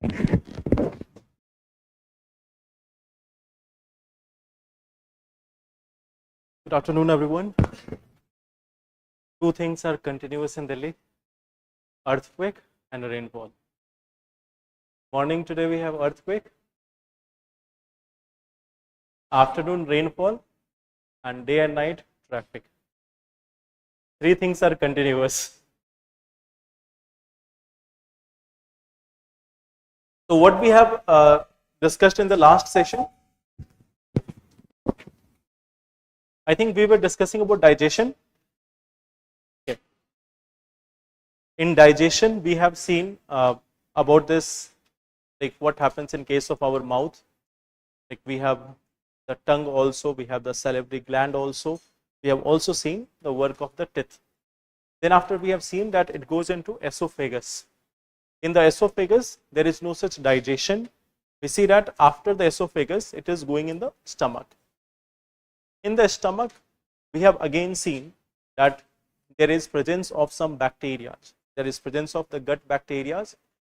Good afternoon, everyone. Two things are continuous in Delhi: earthquake and rainfall. Morning today we have earthquake, afternoon rainfall, and day and night traffic. Three things are continuous. So what we have discussed in the last session, I think we were discussing about digestion. Okay. In digestion, we have seen about this, like what happens in case of our mouth. Like we have the tongue also, we have the salivary gland also. We have also seen the work of the teeth. Then after we have seen that it goes into esophagus. In the esophagus, there is no such digestion. We see that after the esophagus, it is going in the stomach. In the stomach, we have again seen that there is presence of some bacteria. There is presence of the gut bacteria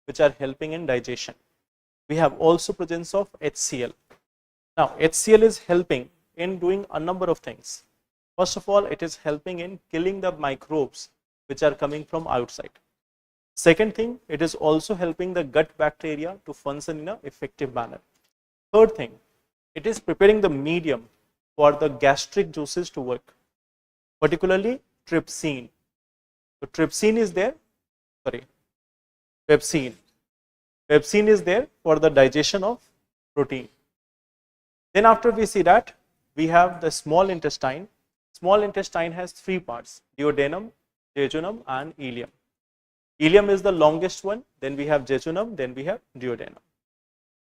which are helping in digestion. We have also presence of HCl. Now, HCl is helping in doing a number of things. First of all, it is helping in killing the microbes which are coming from outside. Second thing, it is also helping the gut bacteria to function in an effective manner. Third thing, it is preparing the medium for the gastric juices to work, particularly trypsin. So trypsin is there, pepsin. Pepsin is there for the digestion of protein. Then after we see that, we have the small intestine. Small intestine has three parts: duodenum, jejunum, and ileum. Ileum is the longest one, then we have jejunum, then we have duodenum.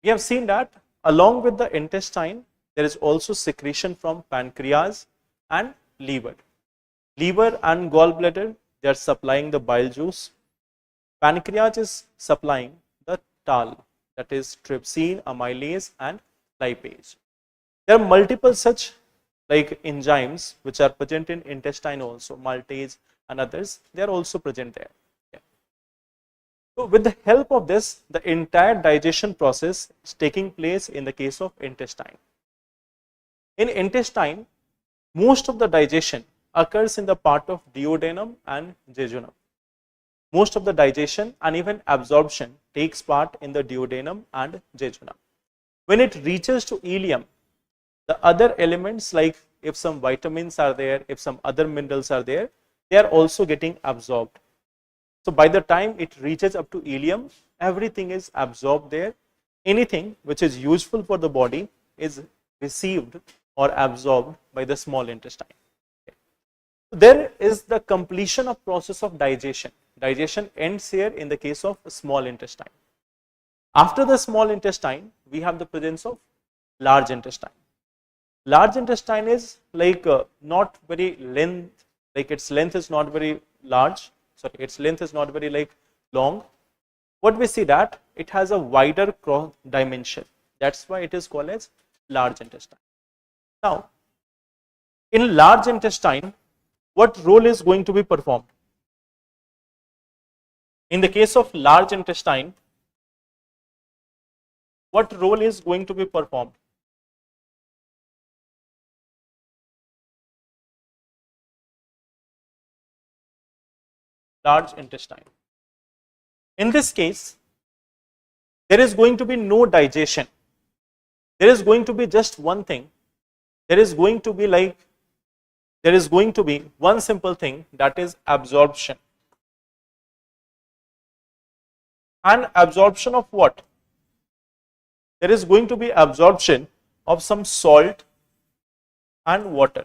We have seen that along with the intestine, there is also secretion from pancreas and liver. Liver and gallbladder, they are supplying the bile juice. Pancreas is supplying the TAL, that is trypsin, amylase, and lipase. There are multiple such like enzymes which are present in intestine also, maltase and others, they are also present there. So with the help of this, the entire digestion process is taking place in the case of intestine. In intestine, most of the digestion occurs in the part of duodenum and jejunum. Most of the digestion and even absorption takes part in the duodenum and jejunum. When it reaches to ileum, the other elements, like if some vitamins are there, if some other minerals are there, they are also getting absorbed. So by the time it reaches up to ileum, everything is absorbed there. Anything which is useful for the body is received or absorbed by the small intestine. There is the completion of process of digestion. Digestion ends here in the case of small intestine. After the small intestine, we have the presence of large intestine. Large intestine is like not very length, like its length is not very large. Sorry, its length is not very like long. What we see that it has a wider cross dimension. That's why it is called as large intestine. Now, in large intestine, what role is going to be performed? In the case of large intestine, what role is going to be performed? Large intestine. In this case, there is going to be no digestion. There is going to be just one thing. There is going to be one simple thing, that is absorption. And absorption of what? There is going to be absorption of some salt and water.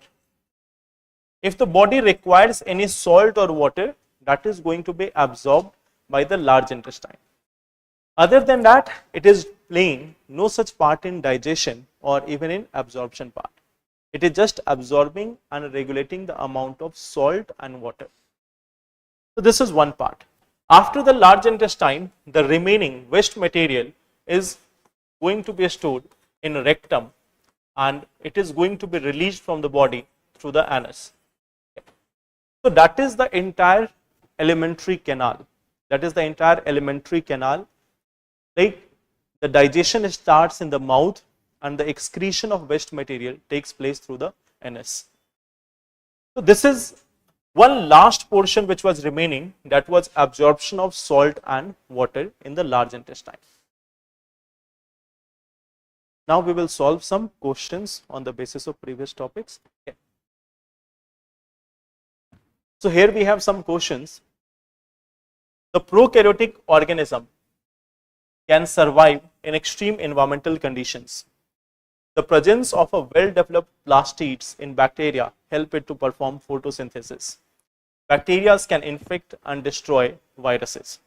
If the body requires any salt or water, that is going to be absorbed by the large intestine. Other than that, it is playing no such part in digestion or even in absorption part. It is just absorbing and regulating the amount of salt and water. So this is one part. After the large intestine, the remaining waste material is going to be stored in rectum and it is going to be released from the body through the anus. So that is the entire alimentary canal. That is the entire alimentary canal Like the digestion starts in the mouth and the excretion of waste material takes place through the anus. So this is one last portion which was remaining, that was absorption of salt and water in the large intestine. Now we will solve some questions on the basis of previous topics. Okay. So here we have some questions. The prokaryotic organism can survive in extreme environmental conditions. The presence of a well-developed plastids in bacteria help it to perform photosynthesis. Bacteria can infect and destroy viruses.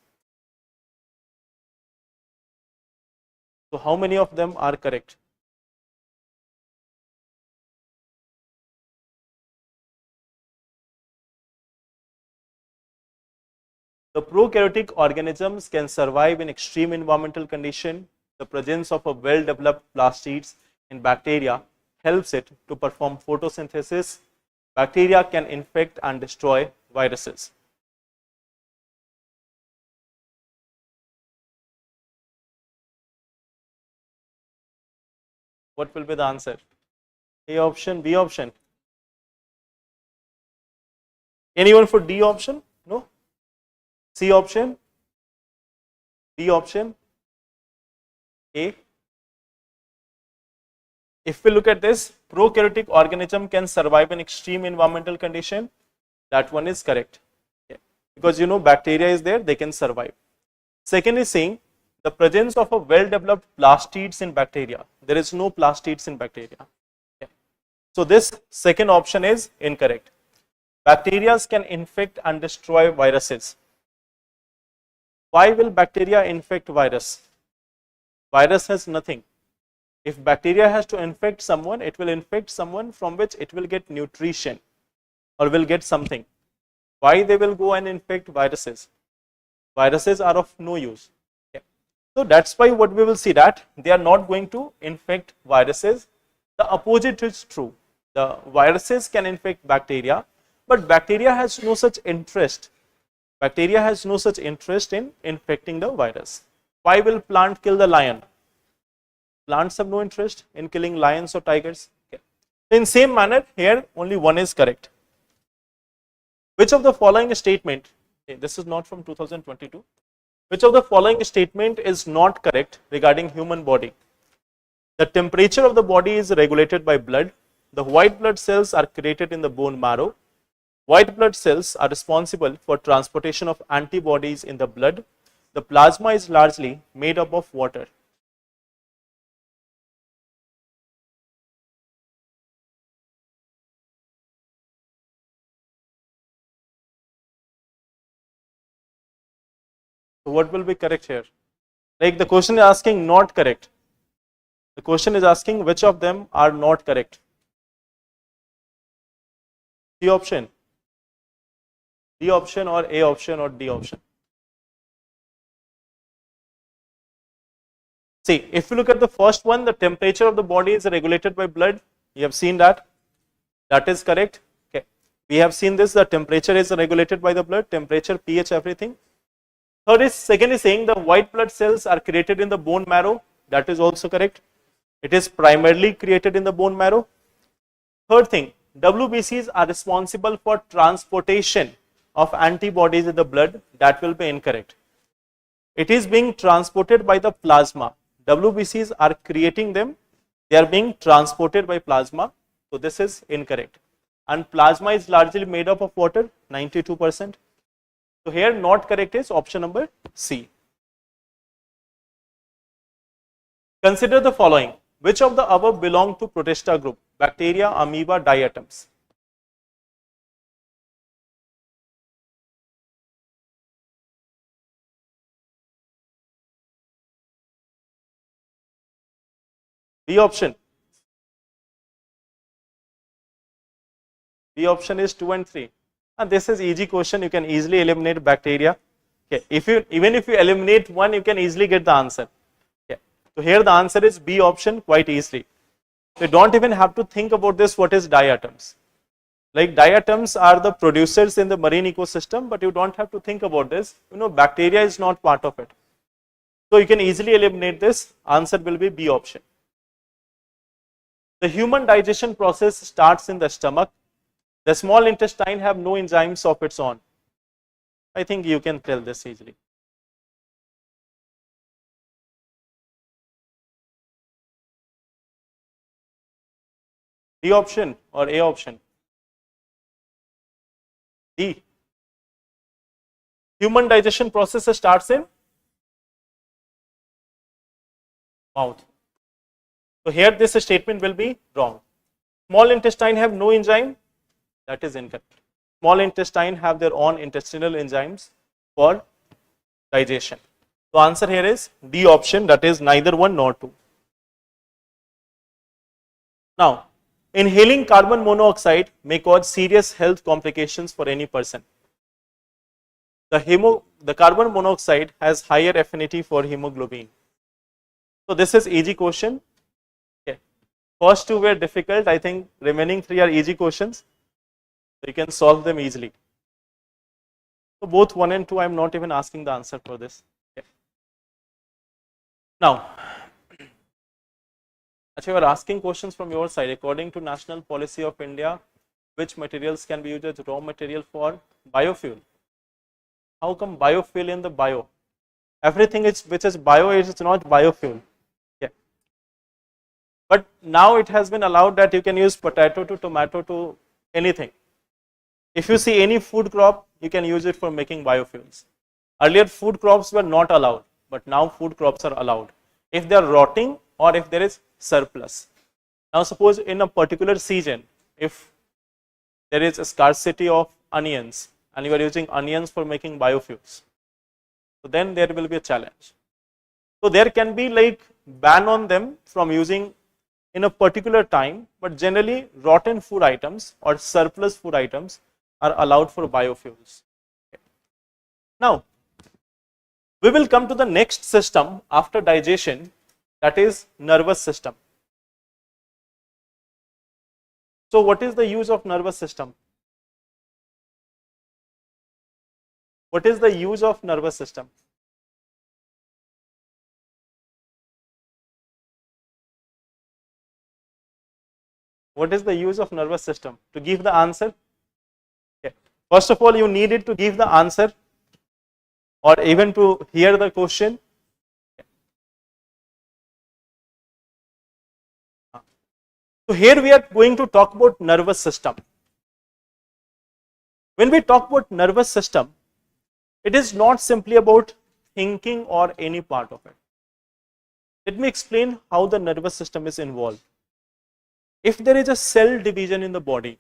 So how many of them are correct? The prokaryotic organisms can survive in extreme environmental condition. The presence of a well-developed plastids in bacteria helps it to perform photosynthesis. Bacteria can infect and destroy viruses. What will be the answer? A option, B option? Anyone for D option? No? C option? D option? A? If we look at this, prokaryotic organism can survive in extreme environmental condition. That one is correct. Okay. Because you know bacteria is there, they can survive. Second is saying the presence of a well-developed plastids in bacteria. There is no plastids in bacteria. Okay. So this second option is incorrect. Bacteria can infect and destroy viruses. Why will bacteria infect virus? Virus has nothing. If bacteria has to infect someone, it will infect someone from which it will get nutrition or will get something. Why they will go and infect viruses? Viruses are of no use. Okay. So that's why what we will see that they are not going to infect viruses. The opposite is true. The viruses can infect bacteria, but bacteria has no such interest. Bacteria has no such interest in infecting the virus. Why will plant kill the lion? Plants have no interest in killing lions or tigers. Okay. In same manner, here only one is correct. Which of the following statement, okay, this is not from 2022, which of the following statement is not correct regarding human body? The temperature of the body is regulated by blood. The white blood cells are created in the bone marrow. White blood cells are responsible for transportation of antibodies in the blood. The plasma is largely made up of water. So what will be correct here? Like the question is asking not correct. The question is asking which of them are not correct. C option, D option, or A option, or D option. See, if you look at the first one, the temperature of the body is regulated by blood. You have seen that. That is correct. Okay. We have seen this, the temperature is regulated by the blood, temperature, pH, everything. Second is saying the white blood cells are created in the bone marrow. That is also correct. It is primarily created in the bone marrow. Third thing, WBCs are responsible for transportation of antibodies in the blood. That will be incorrect. It is being transported by the plasma. WBCs are creating them. They are being transported by plasma. So this is incorrect. And plasma is largely made up of water, 92%. So here not correct is option number C. Consider the following. Which of the above belong to Protista group? Bacteria, amoeba, diatoms. B option. B option is 2 and 3. And this is easy question. You can easily eliminate bacteria. Okay. Even if you eliminate one, you can easily get the answer. Okay. So here the answer is B option quite easily. So you don't even have to think about this. What is diatoms? Like diatoms are the producers in the marine ecosystem, but you don't have to think about this. You know, bacteria is not part of it. So you can easily eliminate this. Answer will be B option. The human digestion process starts in the stomach. The small intestine have no enzymes of its own. I think you can tell this easily. D option or A option? D. Human digestion process starts in mouth. So here this statement will be wrong. Small intestine have no enzyme. That is incorrect. Small intestine have their own intestinal enzymes for digestion. So answer here is D option, that is neither 1 nor 2. Now, inhaling carbon monoxide may cause serious health complications for any person. The carbon monoxide has higher affinity for hemoglobin. So this is easy question. Okay. First two were difficult. I think remaining three are easy questions. So you can solve them easily. So both 1 and 2, I am not even asking the answer for this. Okay. Now, actually, you are asking questions from your side. According to National Policy of India, which materials can be used as raw material for biofuel? How come biofuel in the bio? Everything which is bio is not biofuel. Yeah. But now it has been allowed that you can use potato to tomato to anything. If you see any food crop, you can use it for making biofuels. Earlier food crops were not allowed, but now food crops are allowed if they are rotting or if there is surplus. Now suppose in a particular season, if there is a scarcity of onions and you are using onions for making biofuels, so then there will be a challenge. So there can be like ban on them from using in a particular time, but generally rotten food items or surplus food items are allowed for biofuels. Okay. Now, we will come to the next system after digestion, that is nervous system. So what is the use of nervous system? What is the use of nervous system? What is the use of nervous system? To give the answer? Okay. First of all, you needed to give the answer or even to hear the question. So here we are going to talk about nervous system. When we talk about nervous system, it is not simply about thinking or any part of it. Let me explain how the nervous system is involved. If there is a cell division in the body,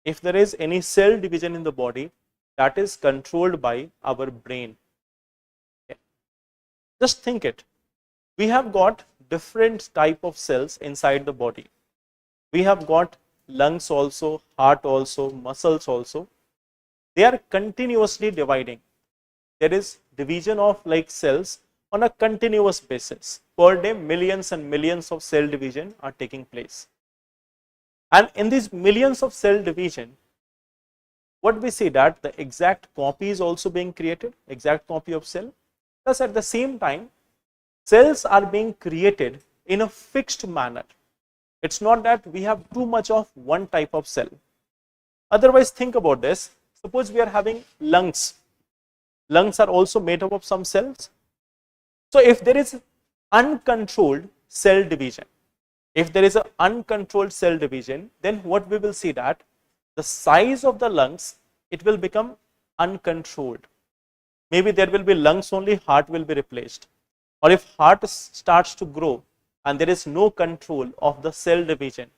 if there is any cell division in the body, that is controlled by our brain. Okay. Just think it. We have got different type of cells inside the body. We have got lungs also, heart also, muscles also. They are continuously dividing. There is division of like cells on a continuous basis. Per day, millions and millions of cell division are taking place. And in these millions of cell division, what we see that the exact copy is also being created, exact copy of cell. Thus at the same time, cells are being created in a fixed manner. It's not that we have too much of one type of cell. Otherwise, think about this. Suppose we are having lungs. Lungs are also made up of some cells. So if there is uncontrolled cell division, then what we will see that the size of the lungs, it will become uncontrolled. Maybe there will be lungs only, heart will be replaced. Or if heart starts to grow and there is no control of the cell division,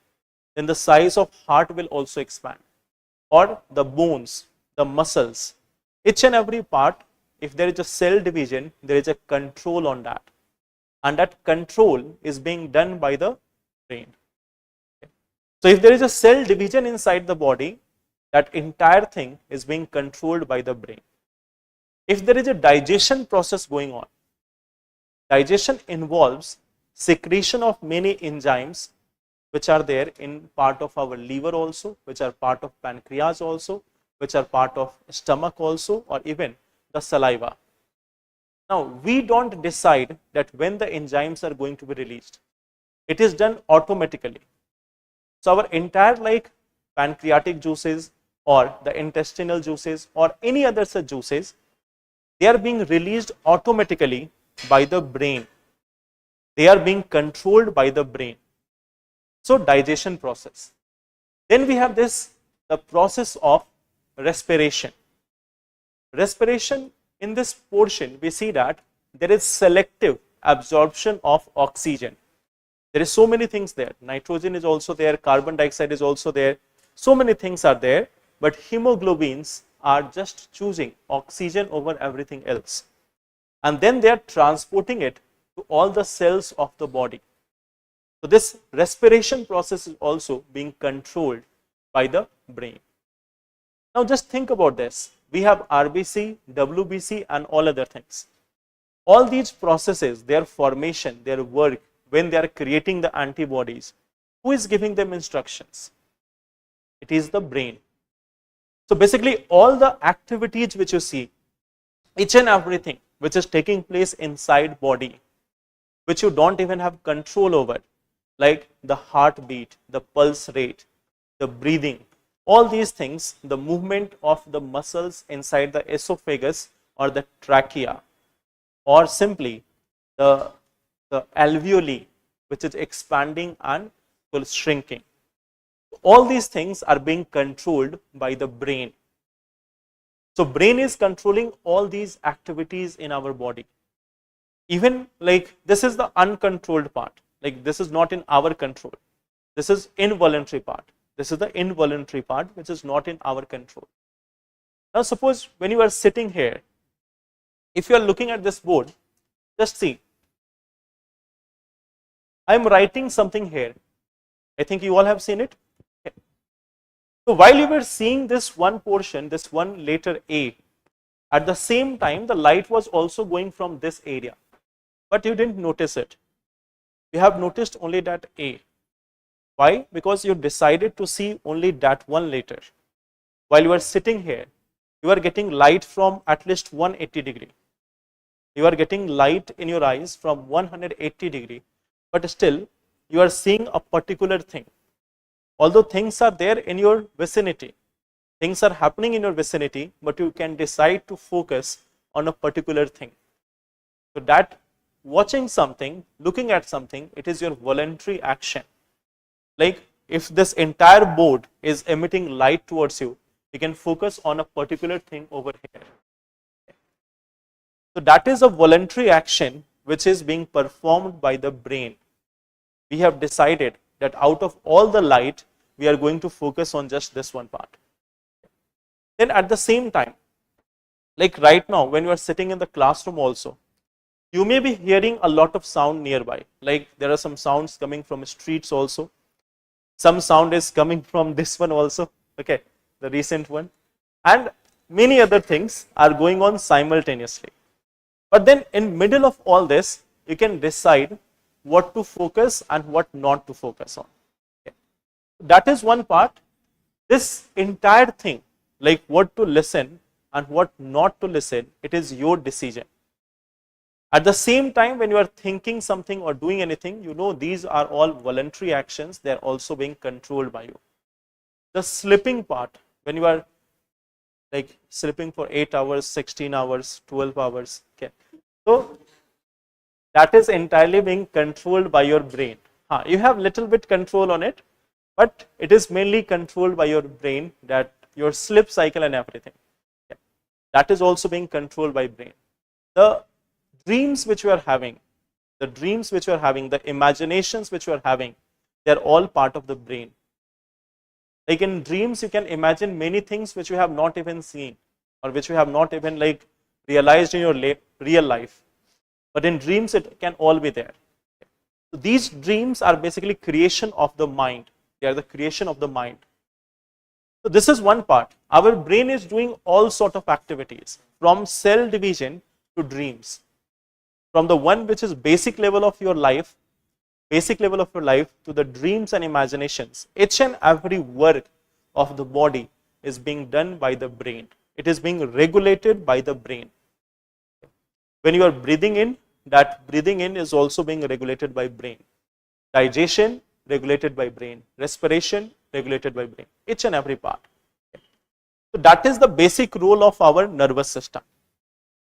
then the size of heart will also expand. Or the bones, the muscles, each and every part, if there is a cell division, there is a control on that. And that control is being done by the brain. Okay. So if there is a cell division inside the body, that entire thing is being controlled by the brain. If there is a digestion process going on, digestion involves secretion of many enzymes which are there in part of our liver also, which are part of pancreas also, which are part of stomach also, or even the saliva. Now, we don't decide that when the enzymes are going to be released. It is done automatically. So our entire like pancreatic juices or the intestinal juices or any other such juices, they are being released automatically by the brain. They are being controlled by the brain. So digestion process. Then we have this, the process of respiration. Respiration, in this portion, we see that there is selective absorption of oxygen. There is so many things there. Nitrogen is also there, carbon dioxide is also there. So many things are there, but hemoglobins are just choosing oxygen over everything else. And then they are transporting it to all the cells of the body. So this respiration process is also being controlled by the brain. Now just think about this. We have RBC, WBC and all other things. All these processes, their formation, their work, when they are creating the antibodies, who is giving them instructions? It is the brain. So basically all the activities which you see, each and everything which is taking place inside body, which you don't even have control over, like the heartbeat, the pulse rate, the breathing, all these things, the movement of the muscles inside the esophagus or the trachea, or simply the alveoli, which is expanding and shrinking. All these things are being controlled by the brain. So brain is controlling all these activities in our body. Even like this is the uncontrolled part, like this is not in our control. This is involuntary part. This is the involuntary part which is not in our control. Now suppose when you are sitting here, if you are looking at this board, just see, I am writing something here. I think you all have seen it. So while you were seeing this one portion, this one letter A, at the same time the light was also going from this area, but you didn't notice it. You have noticed only that A. Why? Because you decided to see only that one letter. While you are sitting here, you are getting light from at least 180 degree. You are getting light in your eyes from 180 degree, but still you are seeing a particular thing. Although things are there in your vicinity, things are happening in your vicinity, but you can decide to focus on a particular thing. So that watching something, looking at something, it is your voluntary action. Like if this entire board is emitting light towards you, you can focus on a particular thing over here. So that is a voluntary action which is being performed by the brain. We have decided that out of all the light, we are going to focus on just this one part. Then at the same time, like right now when you are sitting in the classroom also, you may be hearing a lot of sound nearby. Like there are some sounds coming from streets also. Some sound is coming from this one also, okay, the recent one. And many other things are going on simultaneously. But then in middle of all this, you can decide what to focus and what not to focus on. Okay. That is one part. This entire thing, like what to listen and what not to listen, it is your decision. At the same time, when you are thinking something or doing anything, you know these are all voluntary actions. They are also being controlled by you. The sleeping part, when you are like sleeping for 8 hours, 16 hours, 12 hours. Okay. So that is entirely being controlled by your brain. You have little bit control on it, but it is mainly controlled by your brain, that your sleep cycle and everything. Okay. That is also being controlled by brain. The dreams which you are having, the imaginations which you are having, they are all part of the brain. Like in dreams, you can imagine many things which you have not even seen or which you have not even like realized in your real life. But in dreams, it can all be there. So these dreams are basically creation of the mind. They are the creation of the mind. So this is one part. Our brain is doing all sort of activities, from cell division to dreams. From the one which is basic level of your life to the dreams and imaginations. Each and every work of the body is being done by the brain. It is being regulated by the brain. When you are breathing in, that breathing in is also being regulated by brain. Digestion regulated by brain. Respiration regulated by brain. Each and every part. So that is the basic role of our nervous system.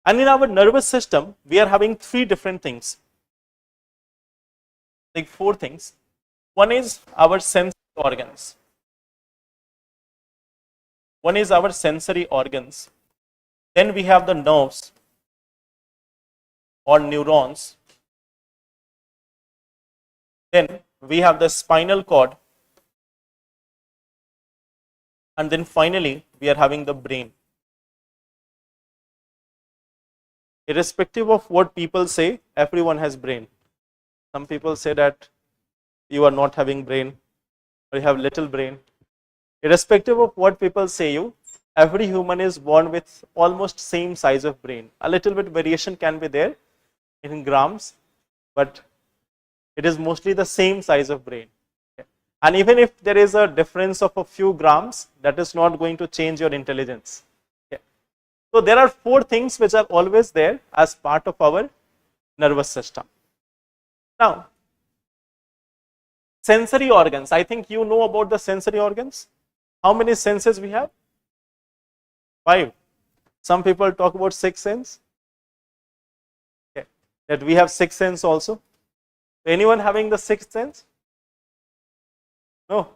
And in our nervous system, we are having three different things. Like four things. One is our sensory organs. One is our sensory organs. Then we have the nerves or neurons. Then we have the spinal cord. And then finally, we are having the brain. Irrespective of what people say, everyone has brain. Some people say that you are not having brain or you have little brain. Irrespective of what people say you, every human is born with almost same size of brain. A little bit variation can be there in grams, but it is mostly the same size of brain. And even if there is a difference of a few grams, that is not going to change your intelligence. So there are four things which are always there as part of our nervous system. Now, sensory organs. I think you know about the sensory organs. How many senses we have? 5. Some people talk about 6 sense. Okay. That we have 6 sense also. Anyone having the 6th sense? No.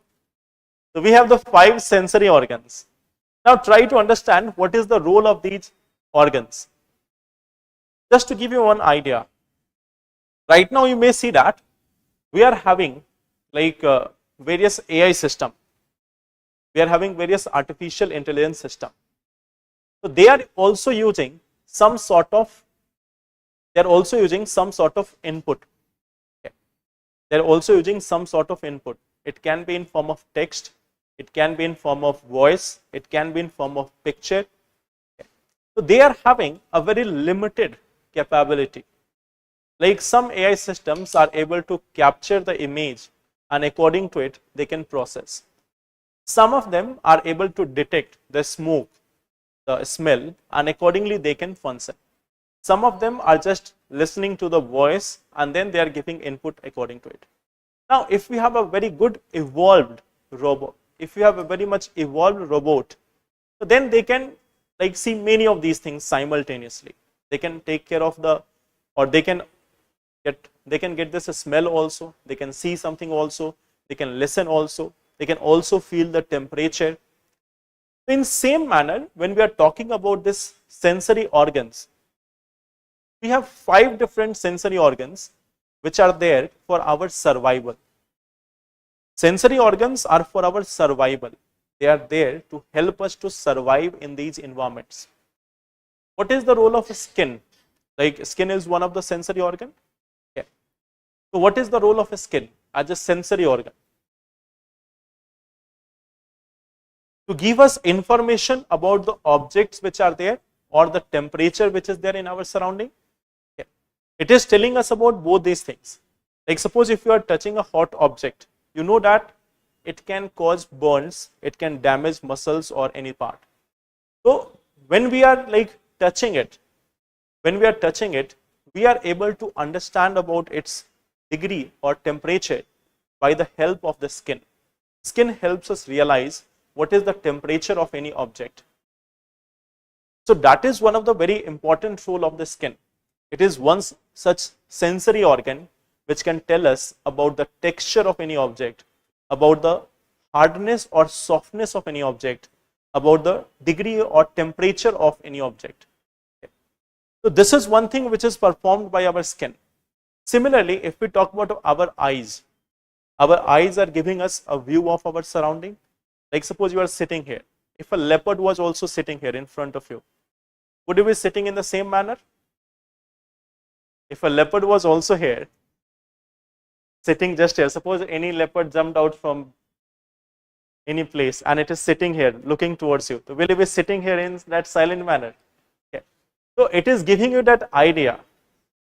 So we have the 5 sensory organs. Now try to understand what is the role of these organs. Just to give you one idea. Right now you may see that we are having like various AI system. We are having various artificial intelligence system. So they are also using some sort of input. Okay. They are also using some sort of input. It can be in form of text. It can be in form of voice, it can be in form of picture. So they are having a very limited capability. Like some AI systems are able to capture the image and according to it they can process. Some of them are able to detect the smoke, the smell, and accordingly they can function. Some of them are just listening to the voice and then they are giving input according to it. Now if we have a very good evolved robot, if you have a very much evolved robot, so then they can like see many of these things simultaneously. They can take care of the, or they can get this smell also, they can see something also, they can listen also, they can also feel the temperature. In same manner, when we are talking about this sensory organs, we have 5 different sensory organs which are there for our survival. Sensory organs are for our survival. They are there to help us to survive in these environments. What is the role of skin? Like skin is one of the sensory organ. Okay. So what is the role of skin as a sensory organ? To give us information about the objects which are there or the temperature which is there in our surrounding. Okay. It is telling us about both these things. Like suppose if you are touching a hot object, you know that it can cause burns, it can damage muscles or any part. So when we are like touching it, we are able to understand about its degree or temperature by the help of the skin. Skin helps us realize what is the temperature of any object. So that is one of the very important role of the skin. It is one such sensory organ which can tell us about the texture of any object, about the hardness or softness of any object, about the degree or temperature of any object. Okay. So this is one thing which is performed by our skin. Similarly, if we talk about our eyes are giving us a view of our surrounding. Like suppose you are sitting here. If a leopard was also sitting here in front of you, would you be sitting in the same manner? If a leopard was also here, sitting just here, suppose any leopard jumped out from any place and it is sitting here looking towards you, so will you be sitting here in that silent manner? Okay. So it is giving you that idea,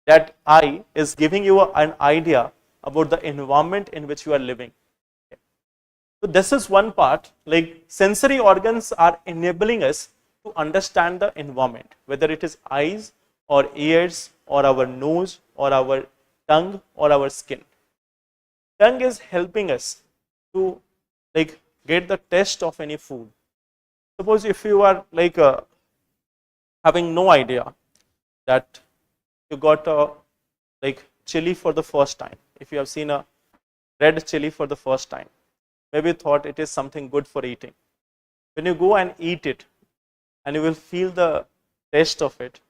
that eye is giving you an idea about the environment in which you are living. Okay. So this is one part, like sensory organs are enabling us to understand the environment, whether it is eyes or ears or our nose or our tongue or our skin. Tongue is helping us to like get the taste of any food. Suppose if you are like having no idea that you got a like chili for the first time, if you have seen a red chili for the first time, maybe you thought it is something good for eating. When you go and eat it and you will feel the taste of it,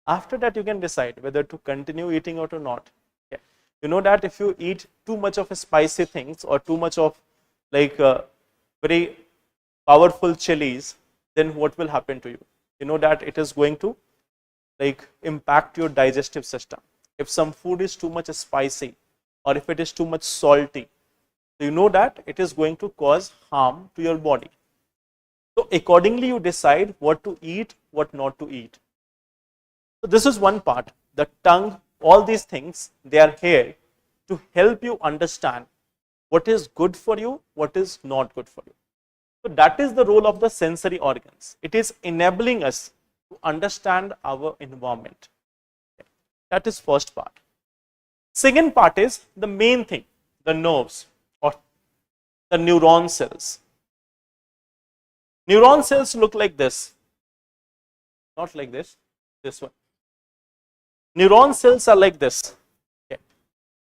after that you can decide whether to continue eating it or not. Okay. You know that if you eat too much of spicy things or too much of like very powerful chilies, then what will happen to you? You know that it is going to like impact your digestive system. If some food is too much spicy or if it is too much salty, so you know that it is going to cause harm to your body. So accordingly you decide what to eat, what not to eat. So this is one part. The tongue, all these things, they are here to help you understand what is good for you, what is not good for you. So that is the role of the sensory organs. It is enabling us to understand our environment. That is first part. Second part is the main thing, the nerves or the neuron cells. Neuron cells look like this, not like this, this one. Neuron cells are like this. Okay.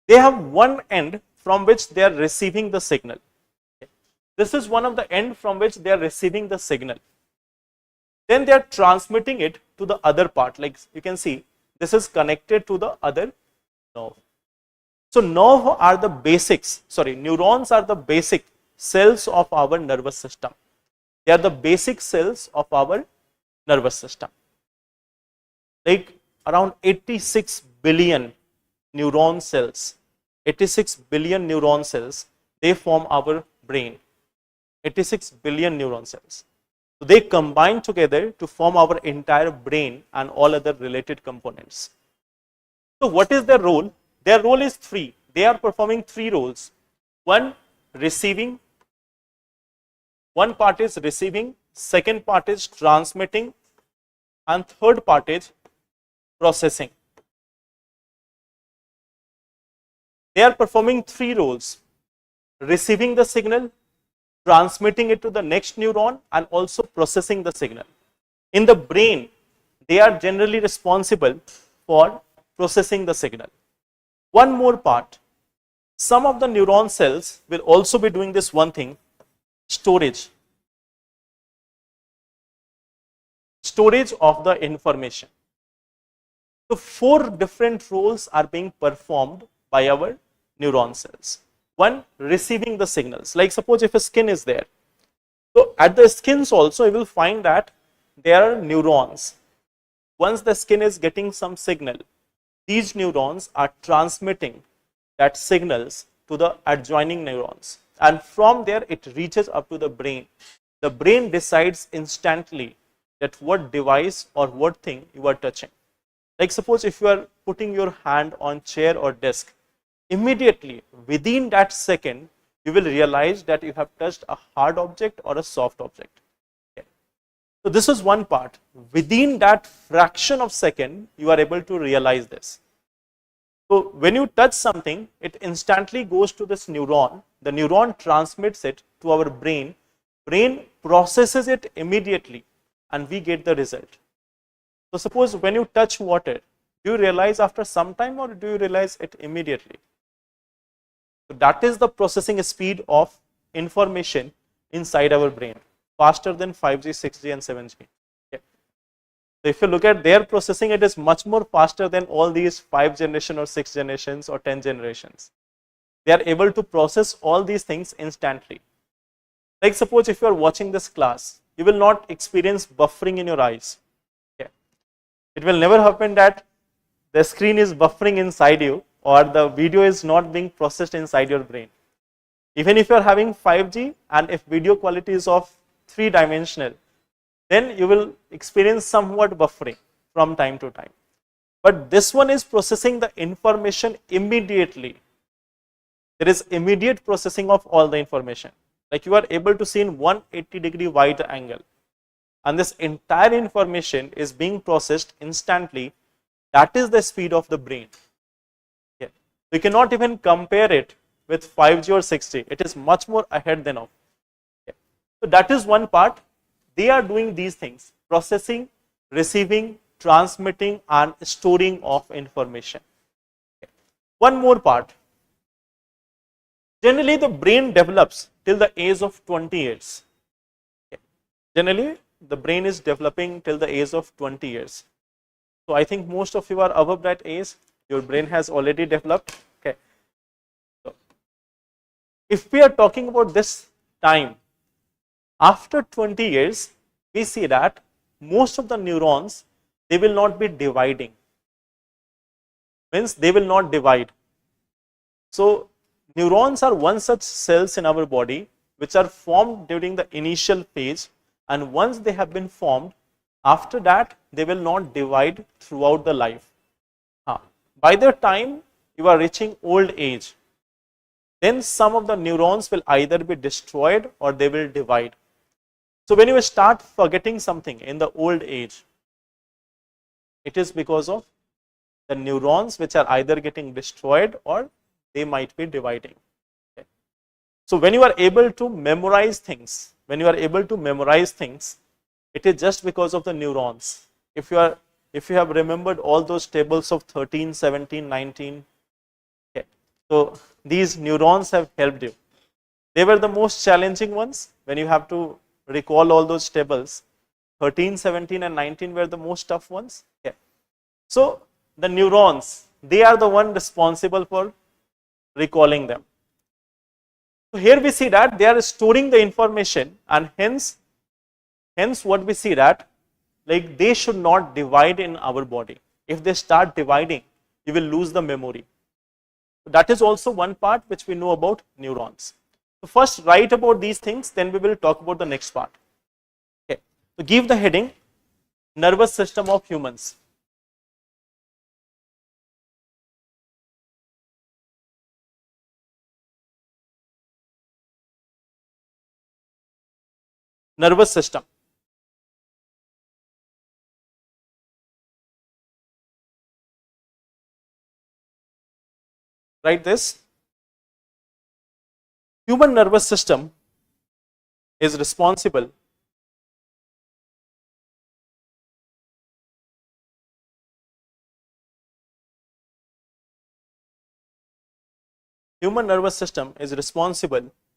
They have one end from which they are receiving the signal. Okay. This is one of the end from which they are receiving the signal. Then they are transmitting it to the other part. Like you can see, this is connected to the other nerve. So nerve are the basics, sorry, neurons are the basic cells of our nervous system. They are the basic cells of our nervous system. Like around 86 billion neuron cells, 86 billion neuron cells, they form our brain. 86 billion neuron cells. So they combine together to form our entire brain and all other related components. So what is their role? Their role is three. They are performing three roles. One, receiving. One part is receiving. Second part is transmitting. And third part is processing. They are performing three roles. Receiving the signal, transmitting it to the next neuron, and also processing the signal. In the brain, they are generally responsible for processing the signal. One more part, some of the neuron cells will also be doing this one thing, storage. Storage of the information. So four different roles are being performed by our neuron cells. One, receiving the signals. Like suppose if a skin is there. So at the skins also you will find that there are neurons. Once the skin is getting some signal, these neurons are transmitting that signals to the adjoining neurons, and from there it reaches up to the brain. The brain decides instantly that what device or what thing you are touching. Like suppose if you are putting your hand on chair or desk, immediately within that second you will realize that you have touched a hard object or a soft object. Okay. So this is one part. Within that fraction of second you are able to realize this. So when you touch something, it instantly goes to this neuron. The neuron transmits it to our brain. Brain processes it immediately and we get the result. So suppose when you touch water, do you realize after some time or do you realize it immediately? So that is the processing speed of information inside our brain, faster than 5G, 6G and 7G. Okay. So if you look at their processing, it is much more faster than all these 5 generations or 6 generations or 10 generations. They are able to process all these things instantly. Like suppose if you are watching this class, you will not experience buffering in your eyes. Okay. It will never happen that the screen is buffering inside you or the video is not being processed inside your brain. Even if you are having 5G and if video quality is of 3-dimensional, then you will experience somewhat buffering from time to time. But this one is processing the information immediately. There is immediate processing of all the information. Like you are able to see in 180-degree wide angle. And this entire information is being processed instantly That is the speed of the brain. Okay. We cannot even compare it with 5G or 6G. It is much more ahead than of. Okay. So that is one part. They are doing these things: processing, receiving, transmitting, and storing of information. Okay. One more part. Generally, the brain develops till the age of 20 years. Okay. Generally, the brain is developing till the age of 20 years. So I think most of you are above that age. Your brain has already developed. Okay. So if we are talking about this time, after 20 years, we see that most of the neurons, they will not be dividing. Means they will not divide. So neurons are one such cells in our body which are formed during the initial phase, and once they have been formed, after that they will not divide throughout the life. By the time you are reaching old age, then some of the neurons will either be destroyed or they will divide. So when you start forgetting something in the old age, it is because of the neurons which are either getting destroyed or they might be dividing. Okay. So when you are able to memorize things, it is just because of the neurons. If you have remembered all those tables of 13, 17, 19, okay, so these neurons have helped you. They were the most challenging ones when you have to recall all those tables. 13, 17, and 19 were the most tough ones. Okay. So the neurons, they are the one responsible for recalling them. So here we see that they are storing the information, and hence what we see that, like, they should not divide in our body. If they start dividing, you will lose the memory. So that is also one part which we know about neurons. So first write about these things, then we will talk about the next part. Okay. So give the heading nervous system of humans. Nervous system. Write this. Human nervous system is responsible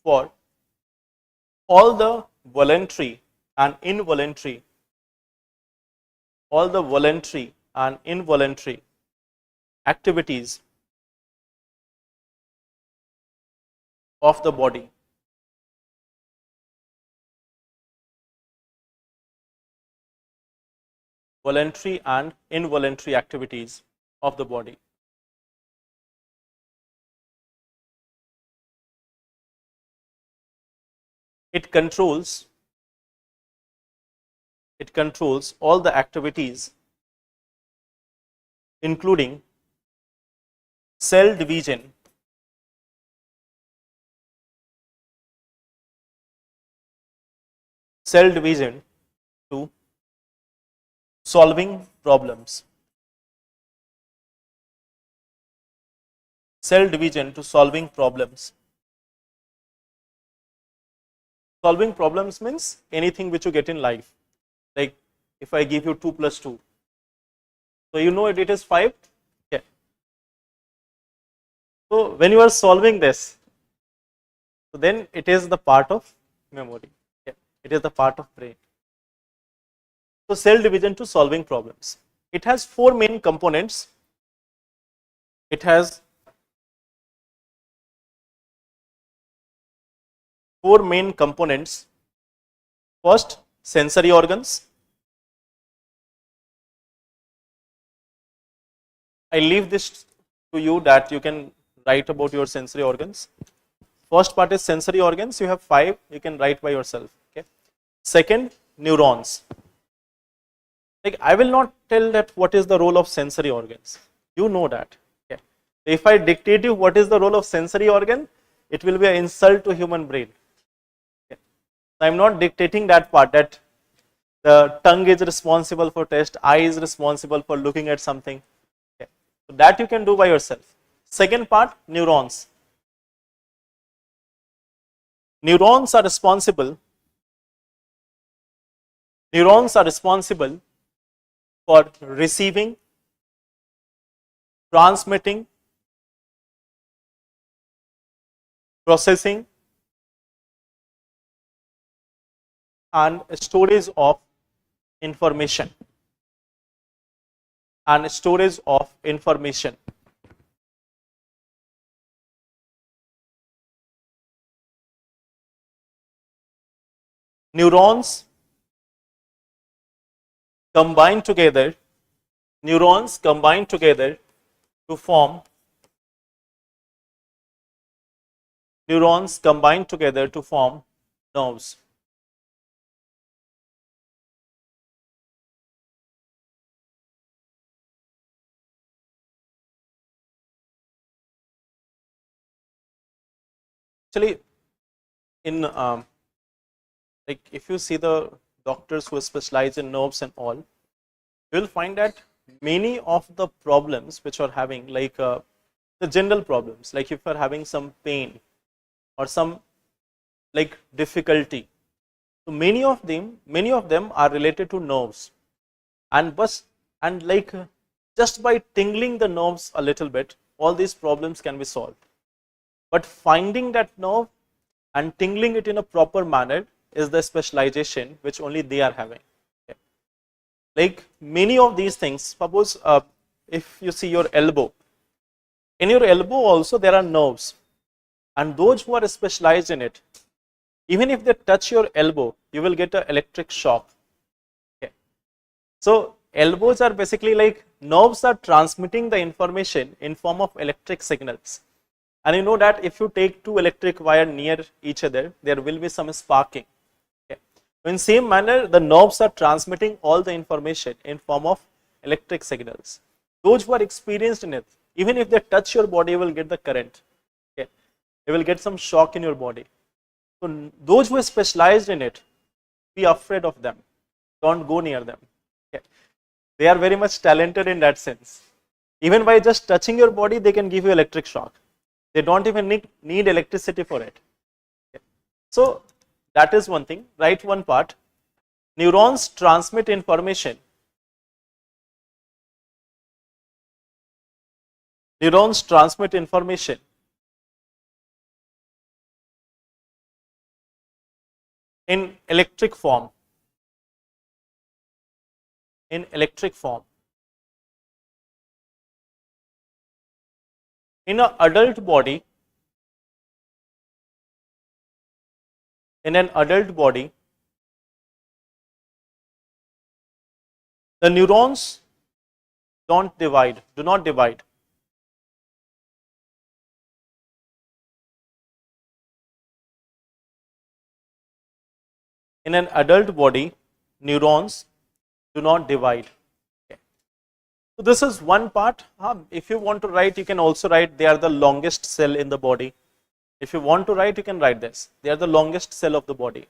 for all the voluntary and involuntary activities of the body. Voluntary and involuntary activities of the body. It controls all the activities, including cell division, to solving problems. Cell division to solving problems. Solving problems means anything which you get in life. Like if I give you 2 plus 2, so you know it is 5. Okay. So when you are solving this, so then it is the part of memory. Okay. It is the part of brain. So cell division to solving problems. It has 4 main components. It has 4 main components. First, sensory organs. I leave this to you that you can write about your sensory organs. First part is sensory organs. You have 5. You can write by yourself. Okay. Second, neurons. Like, I will not tell that what is the role of sensory organs. You know that. Okay. If I dictate you what is the role of sensory organ, it will be an insult to human brain. Okay. I am not dictating that part, that the tongue is responsible for taste, eye is responsible for looking at something. that you can do by yourself. Second part, neurons. Neurons are responsible for receiving, transmitting, processing, and storage of information. Neurons combine together to form nerves. Actually, in like if you see the doctors who specialize in nerves and all, you will find that many of the problems which are having, like the general problems, like if you are having some pain or some like difficulty, so many of them are related to nerves, and just by tingling the nerves a little bit, all these problems can be solved. But finding that nerve and tingling it in a proper manner is the specialization which only they are having. Okay. Like many of these things, suppose if you see your elbow, in your elbow also there are nerves, and those who are specialized in it, even if they touch your elbow, you will get an electric shock. Okay. So elbows are basically like nerves are transmitting the information in form of electric signals. And you know that if you take two electric wires near each other, there will be some sparking. Okay. In same manner, the nerves are transmitting all the information in form of electric signals. Those who are experienced in it, even if they touch your body, you will get the current. Okay. You will get some shock in your body. So those who are specialized in it, be afraid of them. Don't go near them. Okay. They are very much talented in that sense. Even by just touching your body, they can give you electric shock. They don't even need electricity for it. Okay. So that is one thing. Write one part. Neurons transmit information. Neurons transmit information in electric form. In electric form. In an adult body, the neurons do not divide. In an adult body, neurons do not divide. Okay. So this is one part. If you want to write, you can also write they are the longest cell in the body. If you want to write, you can write this. They are the longest cell of the body.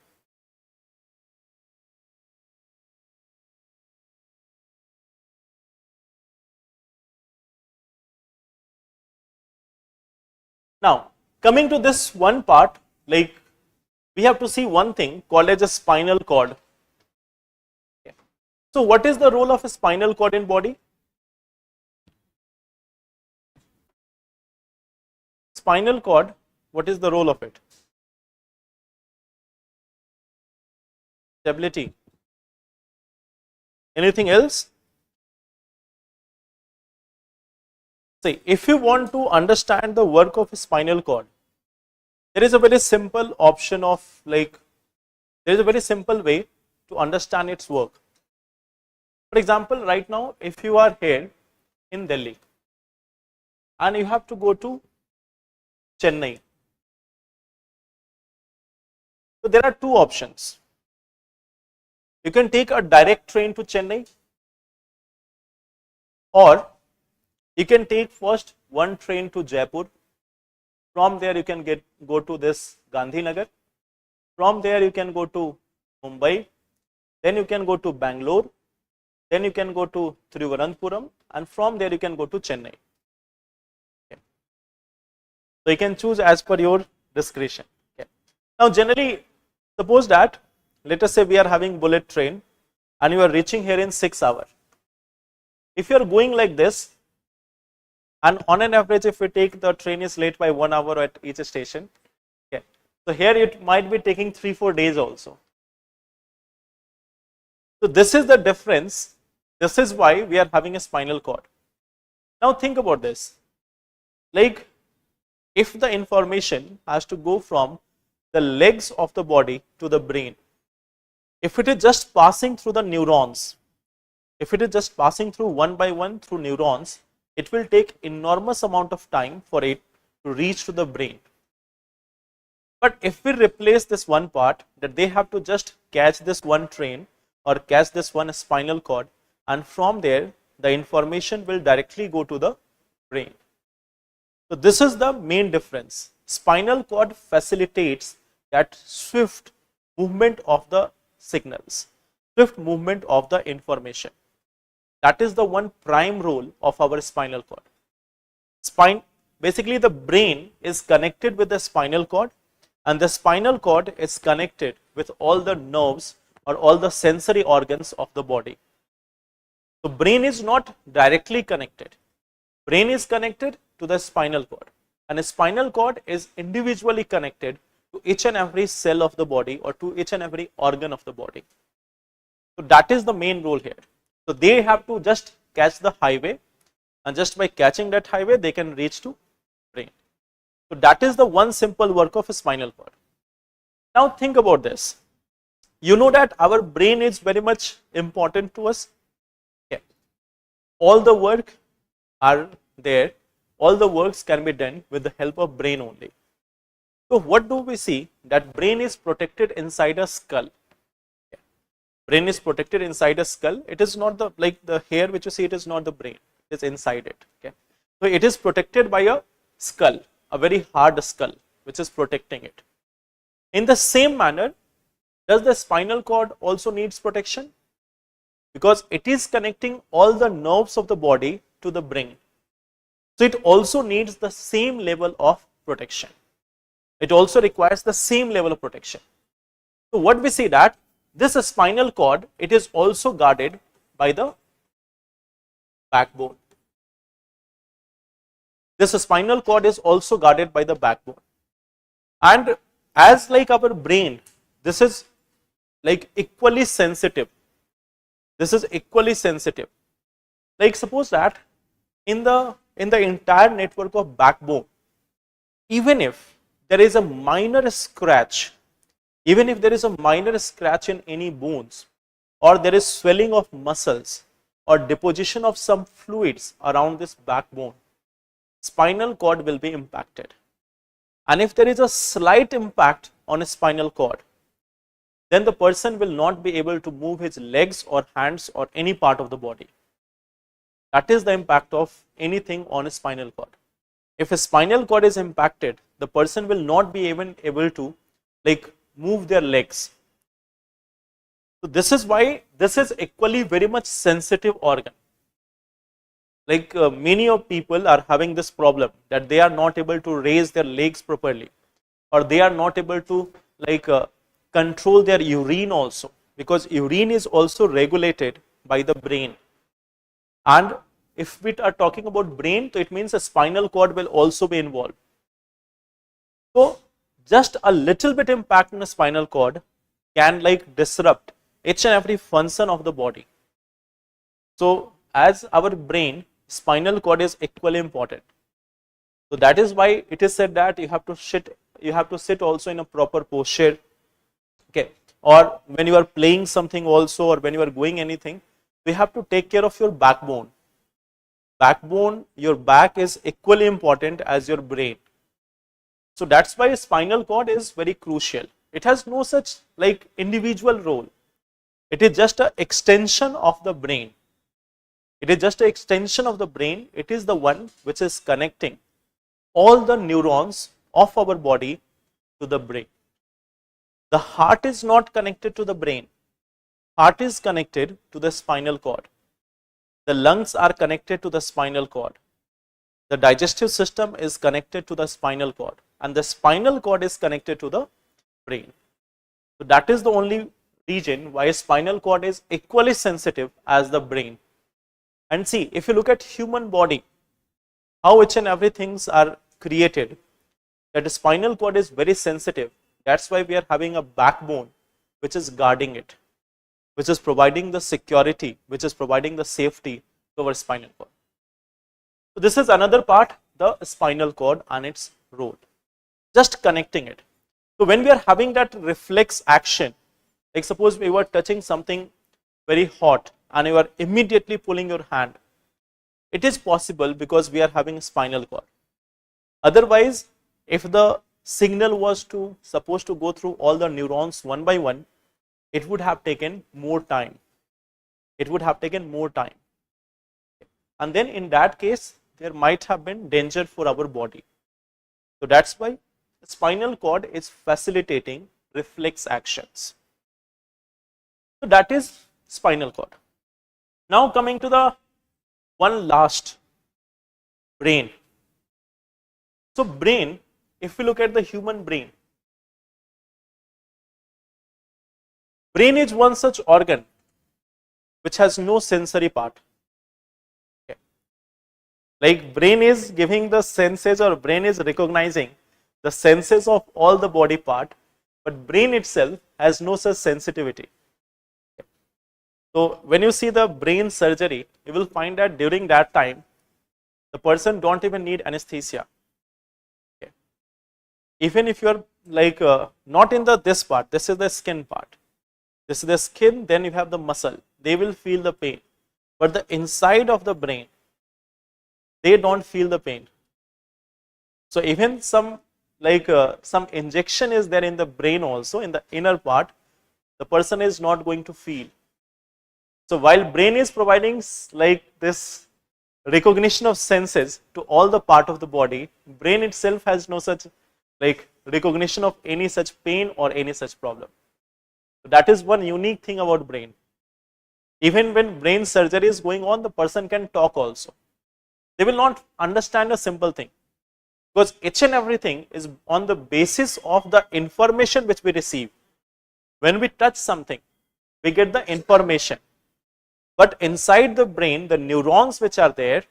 Now, coming to this one part, like we have to see one thing called as a spinal cord. Okay. So what is the role of a spinal cord in body? Spinal cord, what is the role of it? Stability. Anything else? See, if you want to understand the work of a spinal cord, there is a very simple option of like, there is a very simple way to understand its work. For example, right now, if you are here in Delhi and you have to go to Chennai, so there are two options. You can take a direct train to Chennai, or you can take first one train to Jaipur. From there you can go to this Gandhinagar. From there you can go to Mumbai. Then you can go to Bangalore. Then you can go to Thiruvananthapuram, and from there you can go to Chennai. So you can choose as per your discretion. Okay. Now generally, suppose that let us say we are having bullet train and you are reaching here in 6 hours. If you are going like this, and on an average if we take the train is late by 1 hour at each station, okay, so here it might be taking 3-4 days also. So this is the difference. This is why we are having a spinal cord. Now think about this, like if the information has to go from the legs of the body to the brain, if it is just passing through the neurons, if it is just passing through one by one through neurons, it will take enormous amount of time for it to reach to the brain. But if we replace this one part, that they have to just catch this one train or catch this one spinal cord, and from there the information will directly go to the brain. So this is the main difference. Spinal cord facilitates that swift movement of the signals, swift movement of the information. That is the one prime role of our spinal cord. Basically the brain is connected with the spinal cord, and the spinal cord is connected with all the nerves or all the sensory organs of the body. So brain is not directly connected. Brain is connected to the spinal cord, and a spinal cord is individually connected to each and every cell of the body or to each and every organ of the body. So that is the main role here. So they have to just catch the highway, and just by catching that highway they can reach to brain. So that is the one simple work of a spinal cord. Now think about this. You know that our brain is very much important to us. Okay. All the work are there. All the works can be done with the help of brain only. So what do we see? That brain is protected inside a skull. Okay. Brain is protected inside a skull. It is not the, like the hair which you see, it is not the brain. It is inside it. Okay. So it is protected by a skull, a very hard skull which is protecting it. In the same manner, does the spinal cord also needs protection? Because it is connecting all the nerves of the body to the brain. So it also needs the same level of protection. It also requires the same level of protection. So what we see that this spinal cord, it is also guarded by the backbone. This spinal cord is also guarded by the backbone. And as like our brain, this is like equally sensitive. This is equally sensitive. Like suppose that in the entire network of backbone, even if there is a minor scratch, even if there is a minor scratch in any bones, or there is swelling of muscles or deposition of some fluids around this backbone, spinal cord will be impacted. And if there is a slight impact on a spinal cord, then the person will not be able to move his legs or hands or any part of the body. That is the impact of anything on a spinal cord. If a spinal cord is impacted, the person will not be even able to like move their legs. So this is why this is equally very much sensitive organ. Like many of people are having this problem that they are not able to raise their legs properly, or they are not able to like control their urine also, because urine is also regulated by the brain. And if we are talking about brain, so it means a spinal cord will also be involved. So just a little bit impact on a spinal cord can like disrupt each and every function of the body. So as our brain, spinal cord is equally important. So that is why it is said that you have to sit also in a proper posture. Okay. Or when you are playing something also, or when you are doing anything, we have to take care of your backbone. Backbone, your back is equally important as your brain. So that's why spinal cord is very crucial. It has no such like individual role. It is just an extension of the brain. It is just an extension of the brain. It is the one which is connecting all the neurons of our body to the brain. The heart is not connected to the brain. Heart is connected to the spinal cord. The lungs are connected to the spinal cord. The digestive system is connected to the spinal cord, and the spinal cord is connected to the brain. So that is the only region why spinal cord is equally sensitive as the brain. And see, if you look at human body, how each and every things are created, that the spinal cord is very sensitive. That's why we are having a backbone which is guarding it, which is providing the security, which is providing the safety to our spinal cord. So this is another part, the spinal cord and its role, just connecting it. So when we are having that reflex action, like suppose we were touching something very hot and you are immediately pulling your hand, it is possible because we are having a spinal cord. Otherwise, if the signal was supposed to go through all the neurons one by one, it would have taken more time. It would have taken more time. And then in that case, there might have been danger for our body. So that's why the spinal cord is facilitating reflex actions. So that is spinal cord. Now coming to the one last, brain. So brain, if we look at the human brain, brain is one such organ which has no sensory part. Okay. Like brain is giving the senses, or brain is recognizing the senses of all the body part, but brain itself has no such sensitivity. Okay. So when you see the brain surgery, you will find that during that time, the person don't even need anesthesia. Okay. Even if you are like not in this part, this is the skin part. This is the skin, then you have the muscle. They will feel the pain. But the inside of the brain, they don't feel the pain. So even some injection is there in the brain also, in the inner part, the person is not going to feel. So while brain is providing like this recognition of senses to all the part of the body, brain itself has no such like recognition of any such pain or any such problem. That is one unique thing about brain. Even when brain surgery is going on, the person can talk also. They will not understand a simple thing, because each and everything is on the basis of the information which we receive. When we touch something, we get the information. But inside the brain, the neurons which are there,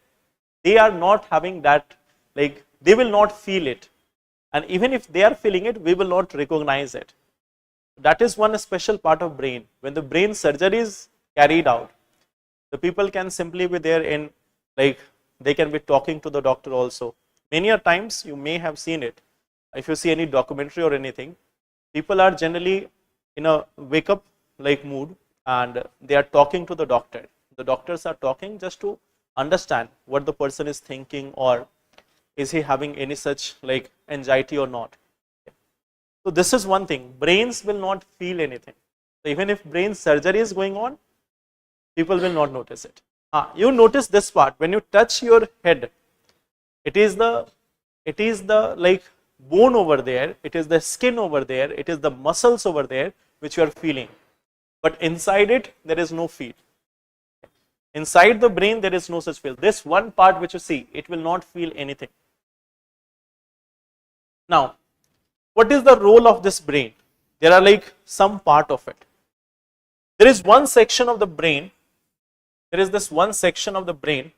they are not having that, like they will not feel it. And even if they are feeling it, we will not recognize it. That is one special part of brain. When the brain surgery is carried out, the people can simply be there in, like they can be talking to the doctor also. Many a times you may have seen it. If you see any documentary or anything, people are generally in a wake up like mood and they are talking to the doctor. The doctors are talking just to understand what the person is thinking, or is he having any such like anxiety or not. So this is one thing, brains will not feel anything. So even if brain surgery is going on, people will not notice it. You notice this part, when you touch your head, it is the like bone over there, it is the skin over there, it is the muscles over there which you are feeling. But inside it, there is no feel. Inside the brain, there is no such feel. This one part which you see, it will not feel anything. Now, what is the role of this brain? There are like some part of it. There is one section of the brain. There is this one section of the brain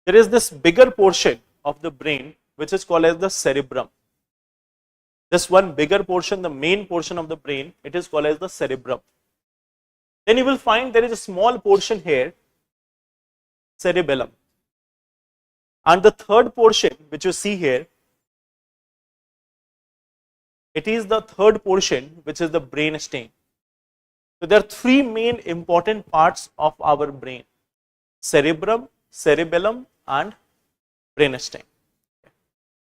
there is this bigger portion of the brain which is called as the cerebrum. This one bigger portion, the main portion of the brain, it is called as the cerebrum. Then you will find there is a small portion here, cerebellum. And the third portion which you see here, it is the third portion which is the brain stem. So there are three main important parts of our brain: cerebrum, cerebellum and brain stem.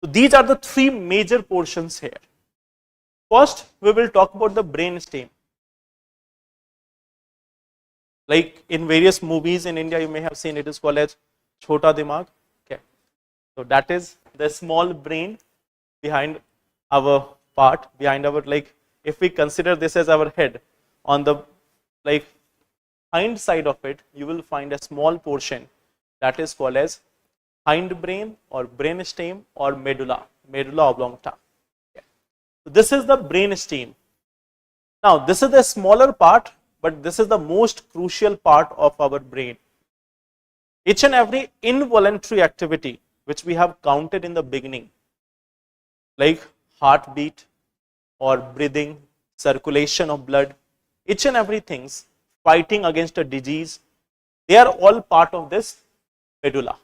So these are the three major portions here. First, we will talk about the brain stem. Like in various movies in India, you may have seen, it is called as Chhota Dimag. Okay. So that is the small brain behind our part, behind our like if we consider this as our head, on the like hind side of it, you will find a small portion that is called as hindbrain or brainstem or medulla oblongata. Okay. So this is the brainstem. Now this is the smaller part, but this is the most crucial part of our brain. Each and every involuntary activity which we have counted in the beginning, like heartbeat or breathing, circulation of blood, each and everything, fighting against a disease, they are all part of this medulla.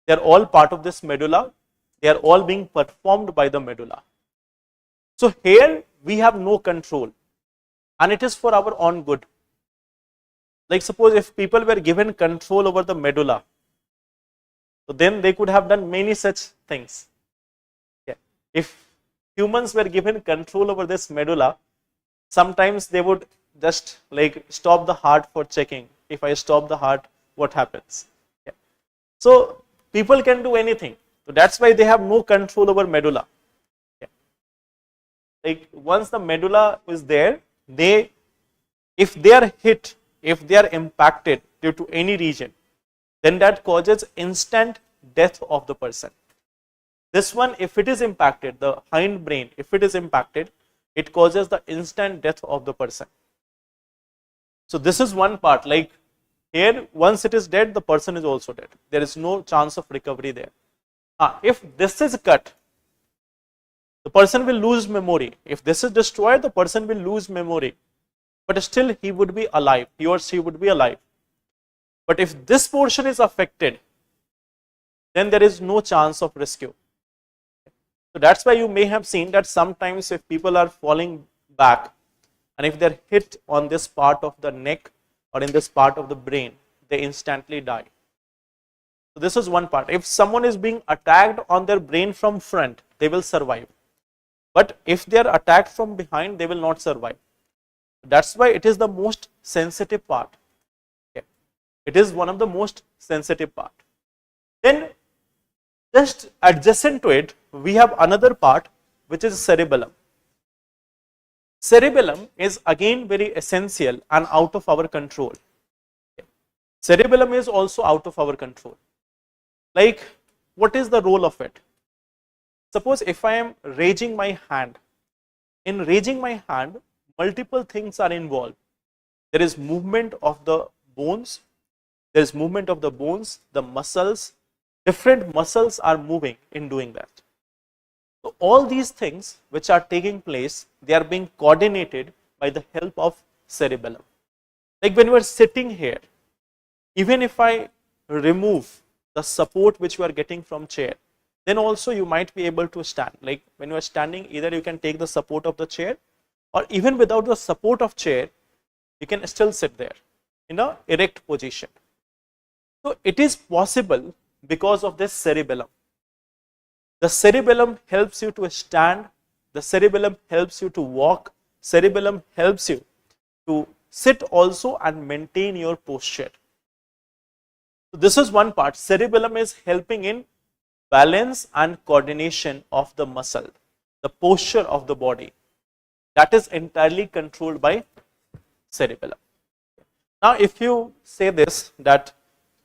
They are all part of this medulla. They are all being performed by the medulla. So here we have no control, and it is for our own good. Like suppose if people were given control over the medulla, so then they could have done many such things. Yeah. If humans were given control over this medulla, sometimes they would just like stop the heart for checking. If I stop the heart, what happens? Yeah. So people can do anything. So that's why they have no control over medulla. Yeah. Like once the medulla is there, if they are hit, if they are impacted due to any region, then that causes instant death of the person. This one, if it is impacted, the hindbrain, if it is impacted, it causes the instant death of the person. So this is one part, like here, once it is dead, the person is also dead. There is no chance of recovery there. If this is cut, the person will lose memory. If this is destroyed, the person will lose memory. But still he would be alive, he or she would be alive. But if this portion is affected, then there is no chance of rescue. So that's why you may have seen that sometimes if people are falling back, and if they're hit on this part of the neck or in this part of the brain, they instantly die. So this is one part. If someone is being attacked on their brain from front, they will survive. But if they are attacked from behind, they will not survive. That's why it is the most sensitive part. Okay. It is one of the most sensitive part. Then just adjacent to it, we have another part which is cerebellum. Cerebellum is again very essential and out of our control. Okay. Cerebellum is also out of our control. Like, what is the role of it? Suppose if I am raising my hand, in raising my hand, multiple things are involved. There is movement of the bones, there is movement of the bones, the muscles, different muscles are moving in doing that. So all these things which are taking place, they are being coordinated by the help of cerebellum. Like when you are sitting here, even if I remove the support which you are getting from chair, then also you might be able to stand. Like when you are standing, either you can take the support of the chair, or even without the support of chair, you can still sit there in an erect position. So it is possible because of this cerebellum. The cerebellum helps you to stand, the cerebellum helps you to walk, cerebellum helps you to sit also and maintain your posture. So this is one part. Cerebellum is helping in balance and coordination of the muscle, the posture of the body. That is entirely controlled by cerebellum. Now if you say this, that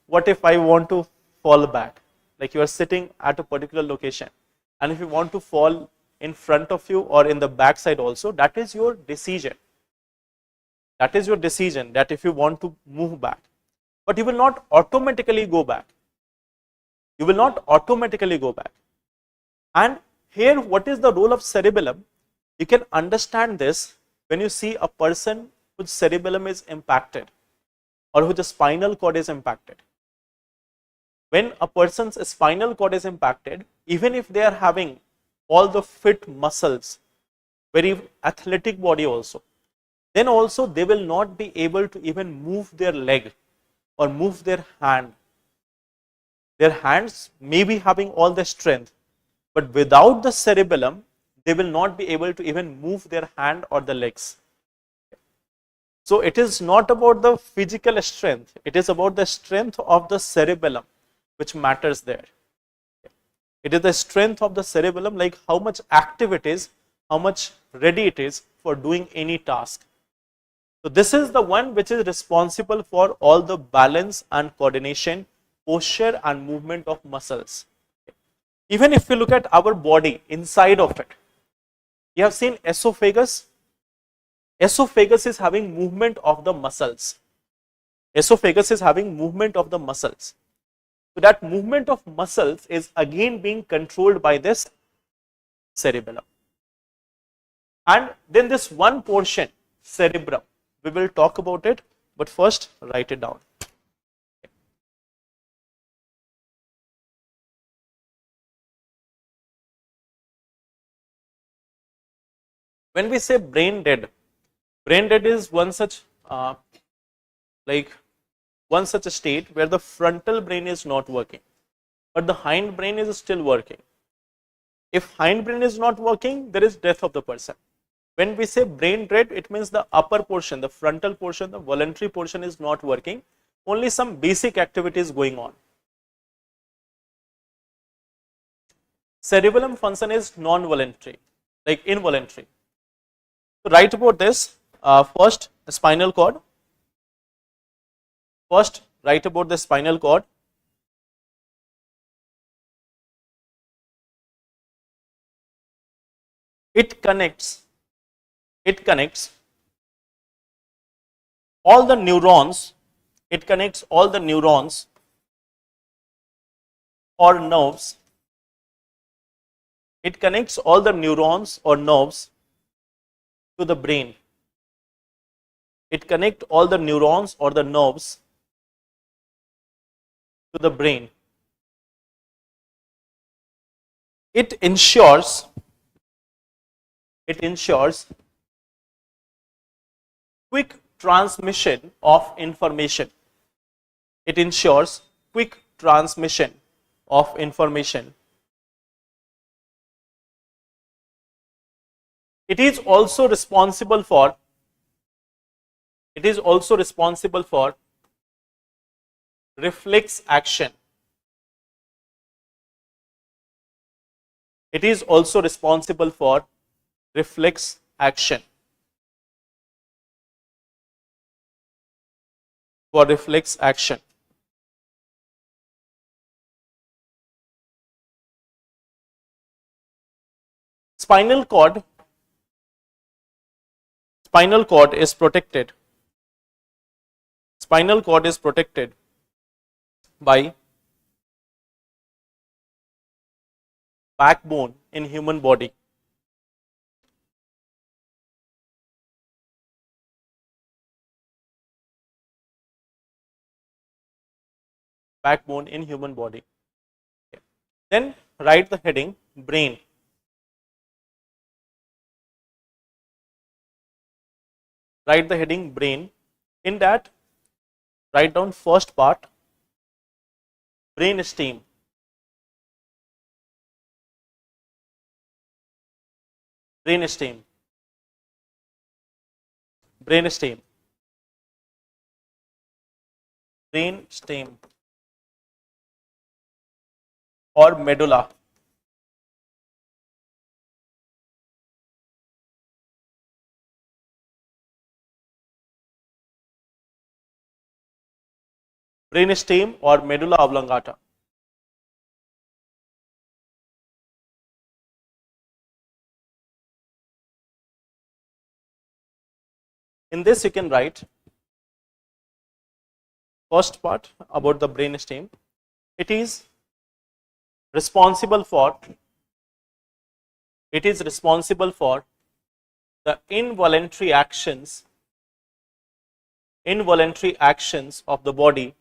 what if I want to fall back? Like you are sitting at a particular location, and if you want to fall in front of you or in the back side also, that is your decision. That is your decision, that if you want to move back. But you will not automatically go back. You will not automatically go back. And here, what is the role of cerebellum? You can understand this when you see a person whose cerebellum is impacted or whose spinal cord is impacted. When a person's spinal cord is impacted, even if they are having all the fit muscles, very athletic body also, then also they will not be able to even move their leg or move their hand. Their hands may be having all the strength, but without the cerebellum, they will not be able to even move their hand or the legs. So it is not about the physical strength, it is about the strength of the cerebellum which matters there. It is the strength of the cerebellum, like how much active it is, how much ready it is for doing any task. So this is the one which is responsible for all the balance and coordination, posture and movement of muscles. Even if you look at our body, inside of it, you have seen esophagus. Esophagus is having movement of the muscles. Esophagus is having movement of the muscles. So that movement of muscles is again being controlled by this cerebellum. And then this one portion, cerebrum, we will talk about it, but first write it down. When we say brain dead is one such one such a state where the frontal brain is not working, but the hind brain is still working. If hind brain is not working, there is death of the person. When we say brain dead, it means the upper portion, the frontal portion, the voluntary portion is not working. Only some basic activities going on. Cerebellum function is non-voluntary, like involuntary. So write about this. First, spinal cord. First, write about the spinal cord. It connects all the neurons. It connects all the neurons or nerves. It connects all the neurons or nerves to the brain. It connects all the neurons or the nerves to the brain. It ensures quick transmission of information. It ensures quick transmission of information. It is also responsible for reflex action. It is also responsible for reflex action. For reflex action. Spinal cord is protected. Spinal cord is protected by backbone in human body. Backbone in human body. Okay. Then write the heading brain. Write the heading brain. In that, write down first part, brain stem. Brain stem. Brain stem. Brain stem or medulla. Brain stem or medulla oblongata. In this you can write first part about the brain stem. It is responsible for the involuntary actions of the body.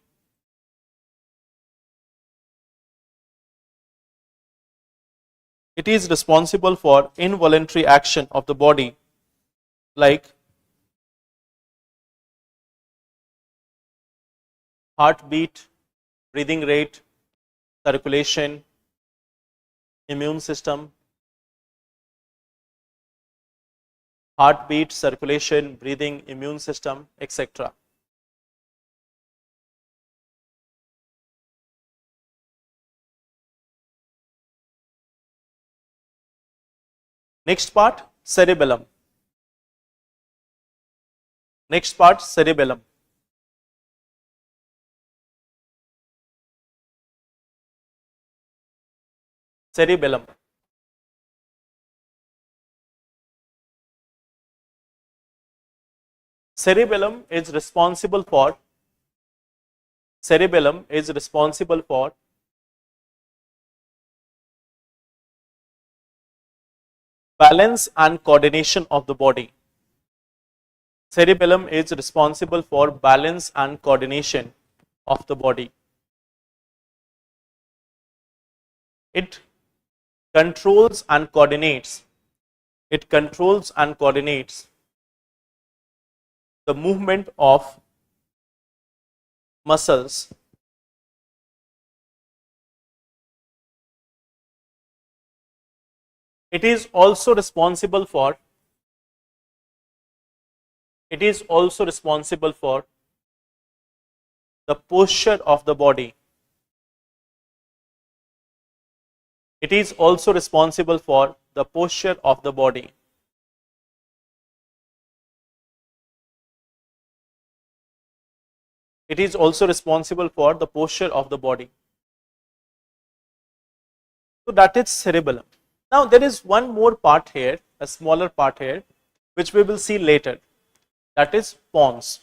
It is responsible for involuntary action of the body, like heartbeat, breathing rate, circulation, immune system. Heartbeat, circulation, breathing, immune system, etc. Next part, cerebellum. Next part, cerebellum. Cerebellum. Cerebellum is responsible for balance and coordination of the body. Cerebellum is responsible for balance and coordination of the body. It controls and coordinates. It controls and coordinates the movement of muscles. It is also responsible for the posture of the body. It is also responsible for the posture of the body. It is also responsible for the posture of the body. So that is cerebellum. Now there is one more part here, a smaller part here, which we will see later. That is pons.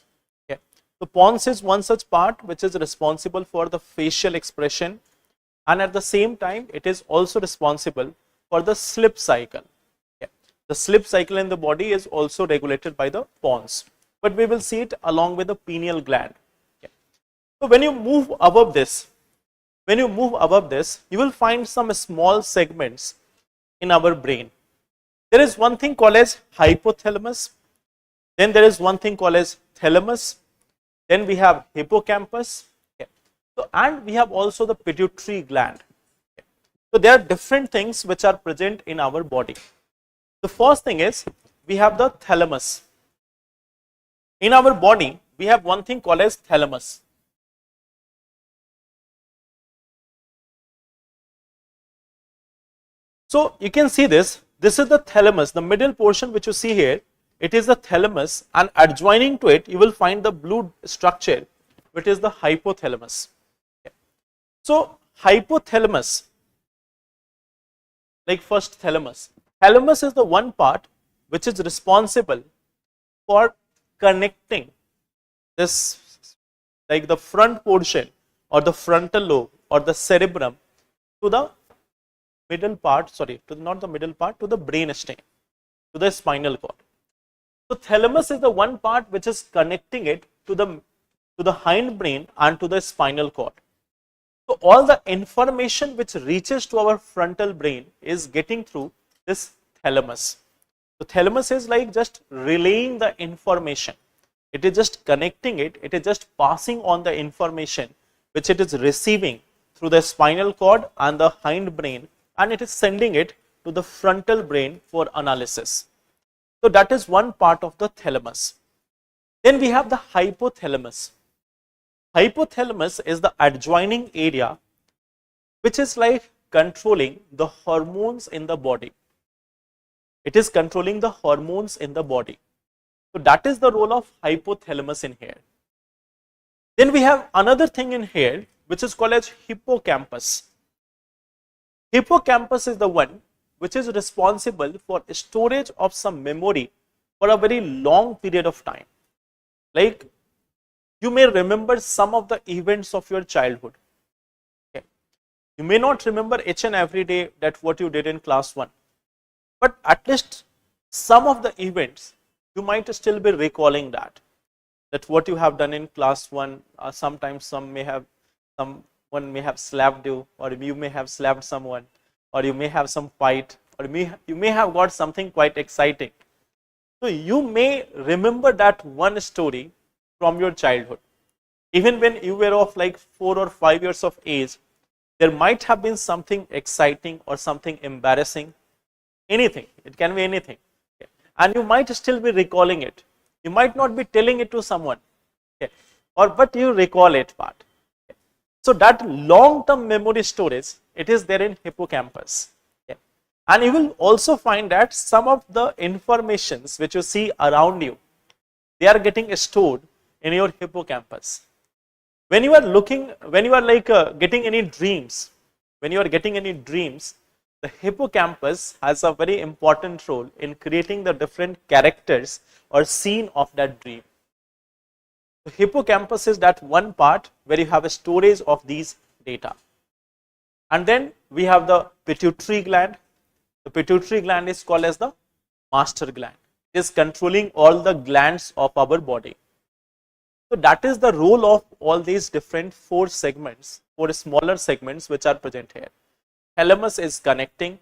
Okay. So pons is one such part which is responsible for the facial expression, and at the same time it is also responsible for the sleep cycle. Okay. The sleep cycle in the body is also regulated by the pons, but we will see it along with the pineal gland. Okay. So when you move above this, you will find some small segments in our brain. There is one thing called as hypothalamus, then there is one thing called as thalamus, then we have hippocampus, okay. So, and we have also the pituitary gland. Okay. So there are different things which are present in our body. The first thing is we have the thalamus. In our body we have one thing called as thalamus. So you can see this is the thalamus, the middle portion which you see here, it is the thalamus, and adjoining to it you will find the blue structure which is the hypothalamus. Okay. So hypothalamus, like first thalamus is the one part which is responsible for connecting this, like the front portion or the frontal lobe or the cerebrum to the middle part, not the middle part, to the brain stem, to the spinal cord. So thalamus is the one part which is connecting it to the hindbrain and to the spinal cord. So all the information which reaches to our frontal brain is getting through this thalamus. The thalamus is like just relaying the information. It is just connecting it. It is just passing on the information which it is receiving through the spinal cord and the hindbrain, and it is sending it to the frontal brain for analysis. So that is one part of the thalamus. Then we have the hypothalamus. Hypothalamus is the adjoining area which is like controlling the hormones in the body. It is controlling the hormones in the body. So that is the role of hypothalamus in here. Then we have another thing in here which is called as hippocampus. Hippocampus is the one which is responsible for storage of some memory for a very long period of time. Like you may remember some of the events of your childhood. Okay. You may not remember each and every day that what you did in class 1, but at least some of the events you might still be recalling that what you have done in class 1. Sometimes someone may have slapped you, or you may have slapped someone, or you may have some fight, or you may have got something quite exciting. So you may remember that one story from your childhood. Even when you were of like 4 or 5 years of age, there might have been something exciting or something embarrassing, anything. It can be anything. Okay. And you might still be recalling it. You might not be telling it to someone, okay, but you recall it part. Okay. So that long-term memory storage, it is there in hippocampus. Okay. And you will also find that some of the informations which you see around you, they are getting stored in your hippocampus. When you are looking, when you are getting any dreams, the hippocampus has a very important role in creating the different characters or scene of that dream. The hippocampus is that one part where you have a storage of these data. And then we have the pituitary gland. The pituitary gland is called as the master gland. It is controlling all the glands of our body. So that is the role of all these different four smaller segments which are present here. Thalamus is connecting.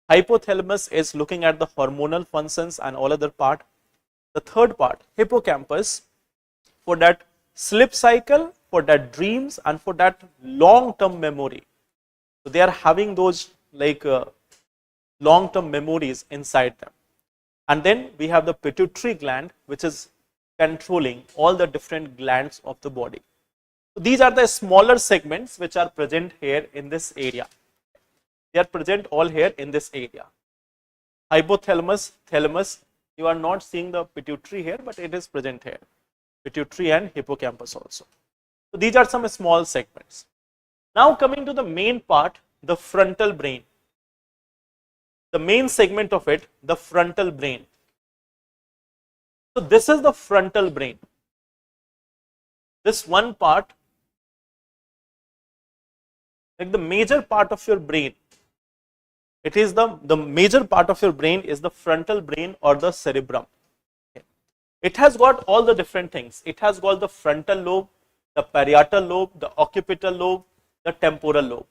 Hypothalamus is looking at the hormonal functions and all other part. The third part, hippocampus, for that sleep cycle, for that dreams, and for that long-term memory. So they are having those long-term memories inside them. And then we have the pituitary gland, which is controlling all the different glands of the body. So these are the smaller segments which are present here in this area. They are present all here in this area. Hypothalamus, thalamus, you are not seeing the pituitary here, but it is present here. Pituitary and hippocampus also. So these are some small segments. Now coming to the main part, the frontal brain. The main segment of it, the frontal brain. So this is the frontal brain. This one part, like the major part of your brain, it is the major part of your brain is the frontal brain or the cerebrum. It has got all the different things. It has got the frontal lobe, the parietal lobe, the occipital lobe, the temporal lobe.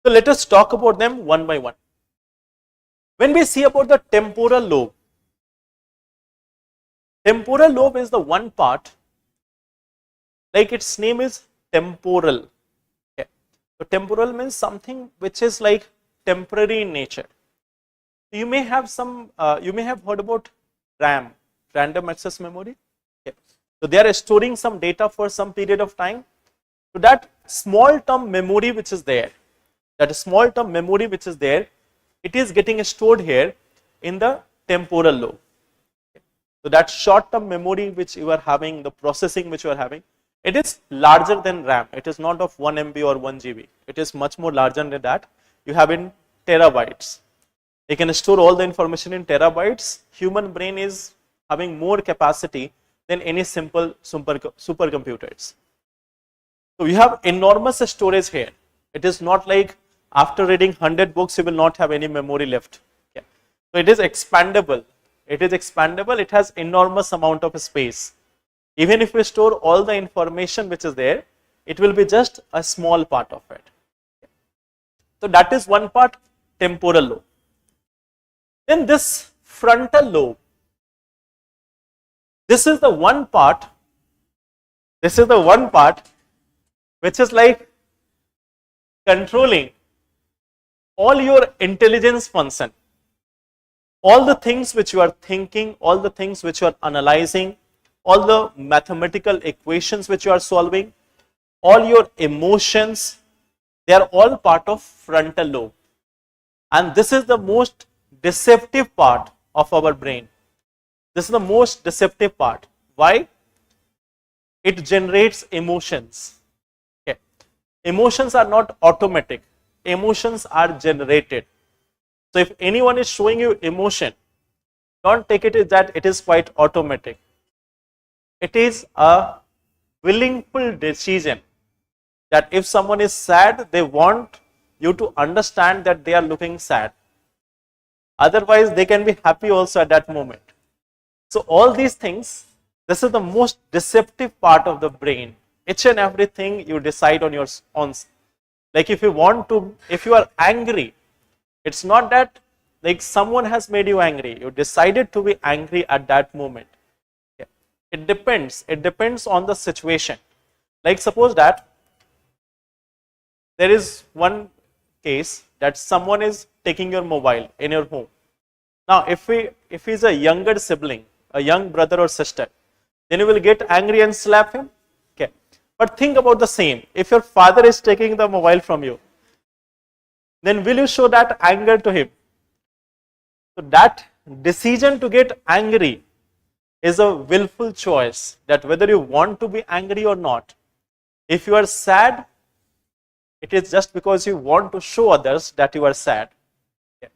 So let us talk about them one by one. When we see about the temporal lobe is the one part, like its name is temporal. Okay. So temporal means something which is like temporary in nature. You may have heard about RAM, random access memory. Okay. So they are storing some data for some period of time. So that small term memory which is there, it is getting stored here in the temporal lobe. So that short term memory which you are having, the processing which you are having, it is larger than RAM. It is not of 1 MB or 1 GB. It is much more larger than that. You have in terabytes. You can store all the information in terabytes. Human brain is having more capacity than any simple supercomputers. So you have enormous storage here. It is not like after reading 100 books you will not have any memory left. Okay. So it is expandable. It has enormous amount of space. Even if we store all the information which is there, it will be just a small part of it. Okay. So that is one part, temporal lobe. Then this frontal lobe, this is the one part which is like controlling all your intelligence function, all the things which you are thinking, all the things which you are analyzing, all the mathematical equations which you are solving, all your emotions, they are all part of frontal lobe. And this is the most deceptive part of our brain. This is the most deceptive part. Why? It generates emotions. Okay. Emotions are not automatic. Emotions are generated. So if anyone is showing you emotion, don't take it as that it is quite automatic. It is a willful decision that if someone is sad, they want you to understand that they are looking sad. Otherwise, they can be happy also at that moment. So all these things, this is the most deceptive part of the brain. Each and everything you decide on your own. Like if you are angry, it's not that like someone has made you angry. You decided to be angry at that moment. Okay. It depends on the situation. Like suppose that there is one case that someone is taking your mobile in your home. Now if he is a younger sibling, a young brother or sister, then you will get angry and slap him. Okay. But think about the same. If your father is taking the mobile from you, then will you show that anger to him? So that decision to get angry is a willful choice, that whether you want to be angry or not. If you are sad, it is just because you want to show others that you are sad. Yeah.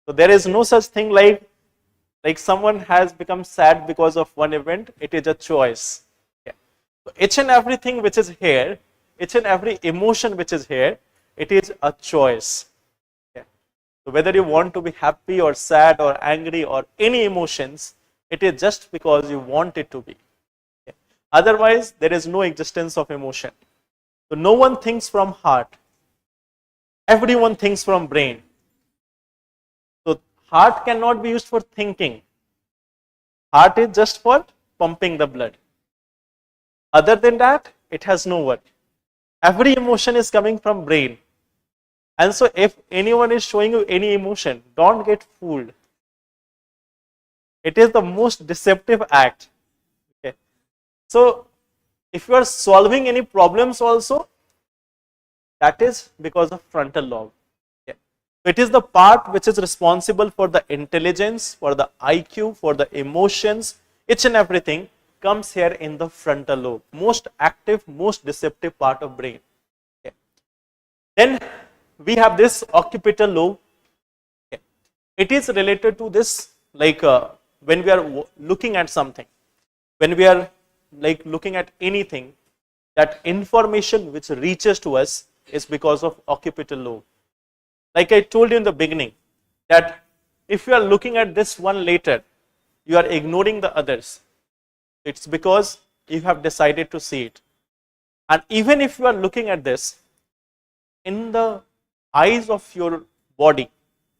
So there is no such thing like someone has become sad because of one event. It is a choice. Yeah. So each and everything which is here, each and every emotion which is here, it is a choice. Yeah. So whether you want to be happy or sad or angry or any emotions, it is just because you want it to be. Yeah. Otherwise, there is no existence of emotion. So no one thinks from heart. Everyone thinks from brain. So heart cannot be used for thinking. Heart is just for pumping the blood. Other than that, it has no work. Every emotion is coming from brain. And so if anyone is showing you any emotion, don't get fooled. It is the most deceptive act. Okay. So if you are solving any problems also, that is because of frontal lobe. Okay. It is the part which is responsible for the intelligence, for the IQ, for the emotions, each and everything comes here in the frontal lobe, most active, most deceptive part of brain. Okay. Then we have this occipital lobe. Okay. It is related to this, when we are looking at something, when we are looking at anything, that information which reaches to us is because of occipital lobe. Like I told you in the beginning, that if you are looking at this one later, you are ignoring the others. It's because you have decided to see it. And even if you are looking at this, in the eyes of your body,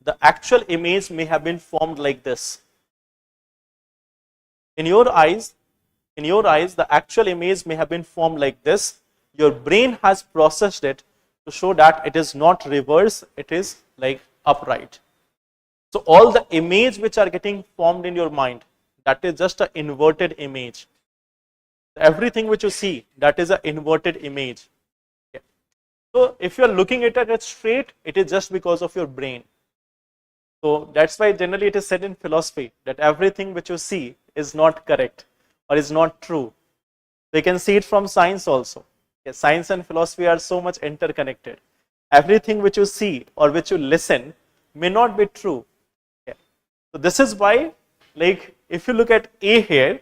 the actual image may have been formed like this. In your eyes, the actual image may have been formed like this. Your brain has processed it to show that it is not reverse, it is like upright. So all the image which are getting formed in your mind, that is just an inverted image. Everything which you see, that is an inverted image. Okay. So if you are looking at it straight, it is just because of your brain. So that's why generally it is said in philosophy that everything which you see is not correct or is not true. So you can see it from science also. Okay. Science and philosophy are so much interconnected. Everything which you see or which you listen may not be true. Okay. So this is why, if you look at A here,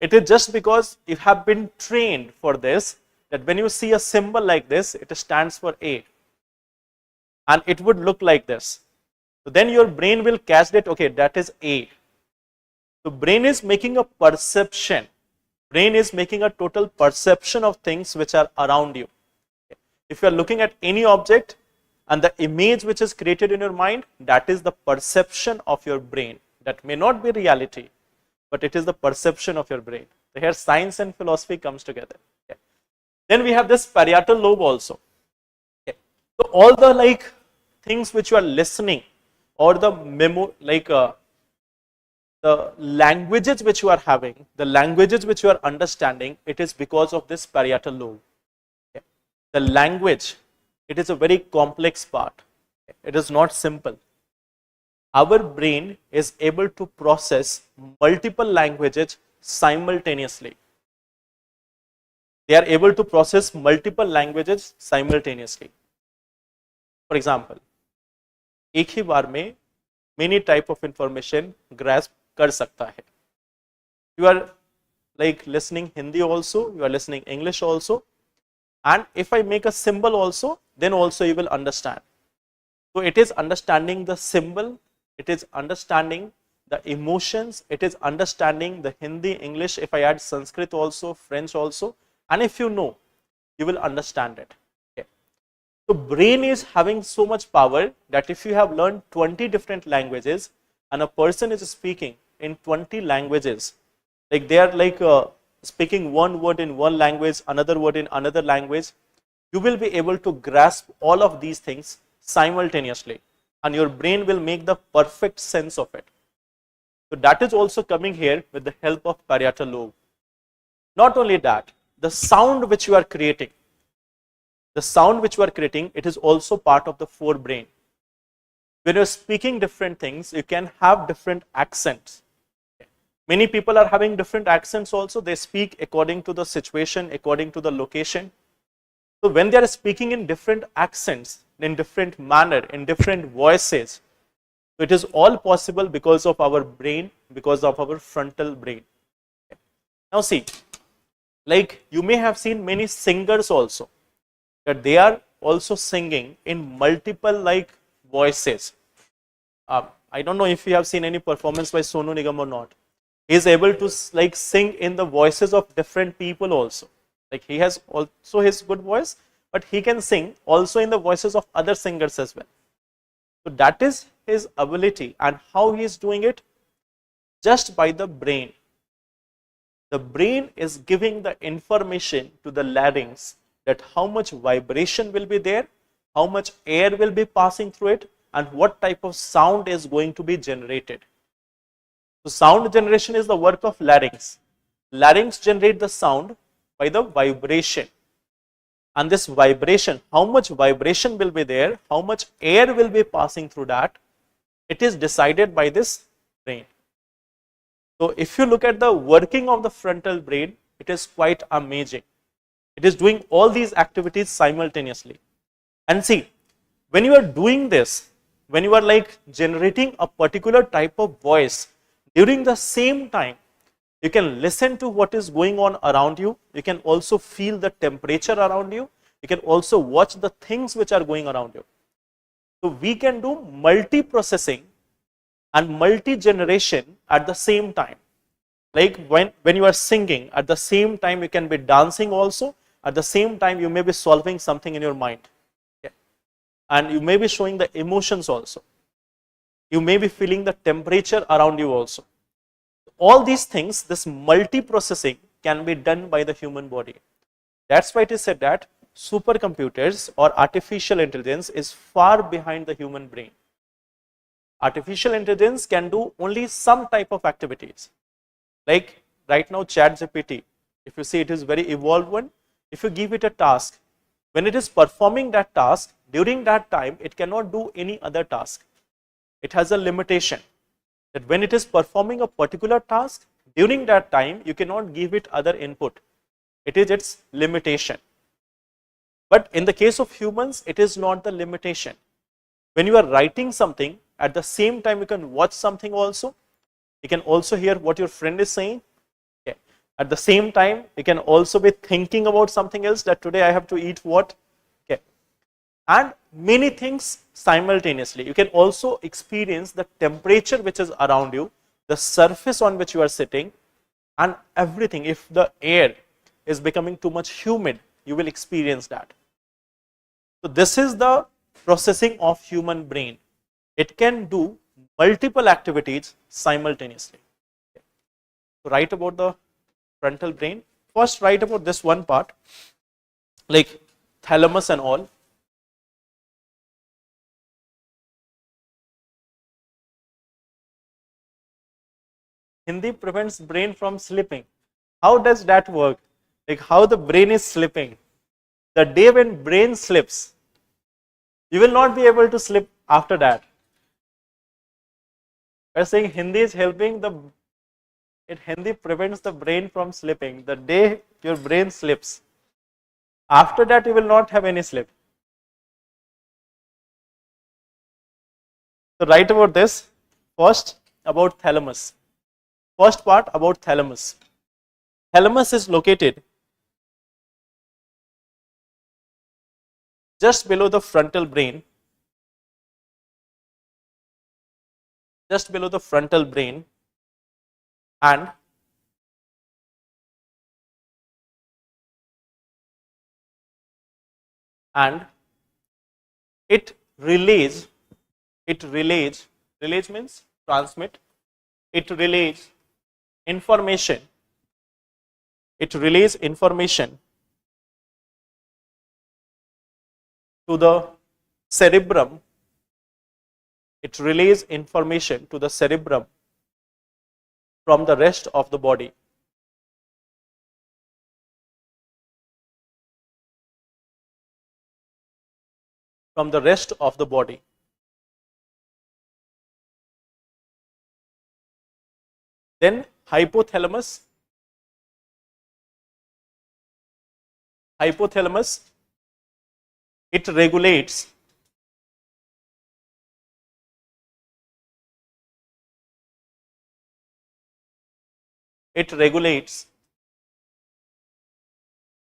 it is just because you have been trained for this, that when you see a symbol like this, it stands for A. And it would look like this. So then your brain will catch that, okay, that is A. So brain is making a perception. Brain is making a total perception of things which are around you. If you are looking at any object and the image which is created in your mind, that is the perception of your brain. That may not be reality, but it is the perception of your brain. So here science and philosophy comes together. Okay. Then we have this parietal lobe also. Okay. So all the things which you are listening, or the the languages which you are having, the languages which you are understanding, it is because of this parietal lobe. Okay. The language, it is a very complex part. Okay. It is not simple. Our brain is able to process multiple languages simultaneously. They are able to process multiple languages simultaneously. For example, एक ही बार में many type of information grasp कर सकता है. You are listening Hindi also, you are listening English also, and if I make a symbol also, then also you will understand. So it is understanding the symbol, it is understanding the emotions, it is understanding the Hindi, English, if I add Sanskrit also, French also, and if you know, you will understand it. Okay. So brain is having so much power that if you have learned 20 different languages and a person is speaking in 20 languages, they are speaking one word in one language, another word in another language, you will be able to grasp all of these things simultaneously, and your brain will make the perfect sense of it. So that is also coming here with the help of parietal lobe. Not only that, the sound which you are creating, the sound which you are creating, it is also part of the forebrain. When you're speaking different things, you can have different accents. Many people are having different accents also. They speak according to the situation, according to the location. So when they are speaking in different accents, in different manner, in different voices, so it is all possible because of our brain, because of our frontal brain. Now see, like you may have seen many singers also, that they are also singing in multiple like voices. I don't know if you have seen any performance by Sonu Nigam or not. He is able to like sing in the voices of different people also. Like he has also his good voice, but he can sing also in the voices of other singers as well. So that is his ability, and how he is doing it? Just by the brain. The brain is giving the information to the larynx that how much vibration will be there, how much air will be passing through it, and what type of sound is going to be generated. So sound generation is the work of larynx. Larynx generate the sound by the vibration. And this vibration, how much vibration will be there, how much air will be passing through that, it is decided by this brain. So if you look at the working of the frontal brain, it is quite amazing. It is doing all these activities simultaneously. And see, when you are doing this, when you are like generating a particular type of voice, during the same time, you can listen to what is going on around you. You can also feel the temperature around you. You can also watch the things which are going around you. So we can do multi-processing and multi-generation at the same time. Like when you are singing, at the same time you can be dancing also. At the same time you may be solving something in your mind. Okay. And you may be showing the emotions also. You may be feeling the temperature around you also. All these things, this multi-processing can be done by the human body. That's why it is said that supercomputers or artificial intelligence is far behind the human brain. Artificial intelligence can do only some type of activities. Like right now ChatGPT, if you see, it is very evolved one. If you give it a task, when it is performing that task, during that time it cannot do any other task. It has a limitation that when it is performing a particular task, during that time you cannot give it other input. It is its limitation. But in the case of humans, it is not the limitation. When you are writing something, at the same time you can watch something also. You can also hear what your friend is saying. Okay. At the same time, you can also be thinking about something else, that today I have to eat what. Okay. And many things simultaneously. You can also experience the temperature which is around you, the surface on which you are sitting, and everything. If the air is becoming too much humid, you will experience that. So this is the processing of human brain. It can do multiple activities simultaneously. Okay. So write about the frontal brain. First write about this one part, like thalamus and all. Hindi prevents brain from sleeping. How does that work? Like how the brain is sleeping. The day when brain sleeps, you will not be able to sleep after that. We are saying Hindi is helping Hindi prevents the brain from sleeping. The day your brain sleeps, after that you will not have any sleep. So write about this. First about thalamus. First part about thalamus. Thalamus is located just below the frontal brain. Just below the frontal brain, and it relays means transmit, it relays information to the cerebrum. It relays information to the cerebrum from the rest of the body. from the rest of the body. Then hypothalamus. Hypothalamus, it regulates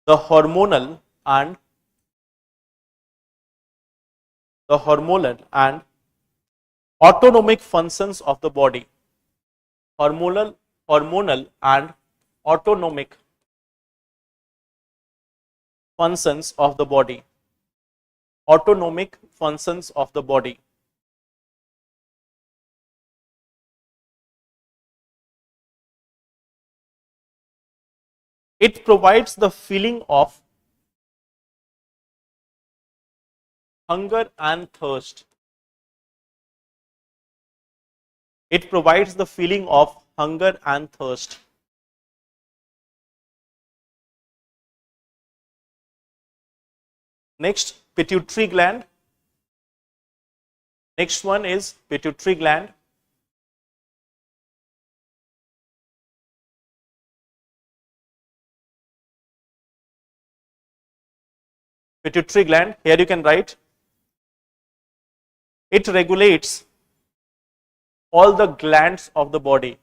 the hormonal and autonomic functions of the body. Hormonal and autonomic functions of the body. Autonomic functions of the body. It provides the feeling of hunger and thirst. It provides the feeling of hunger and thirst. Next, pituitary gland. Next one is pituitary gland. Pituitary gland, here you can write, it regulates all the glands of the body.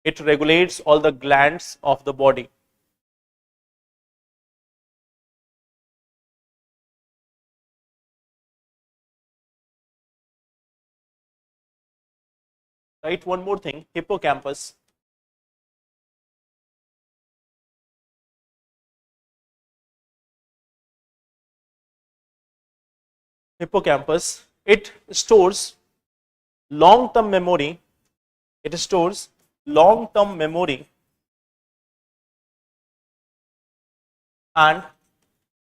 It regulates all the glands of the body. Right, one more thing, hippocampus. Hippocampus, it stores long-term memory. It stores long-term memory and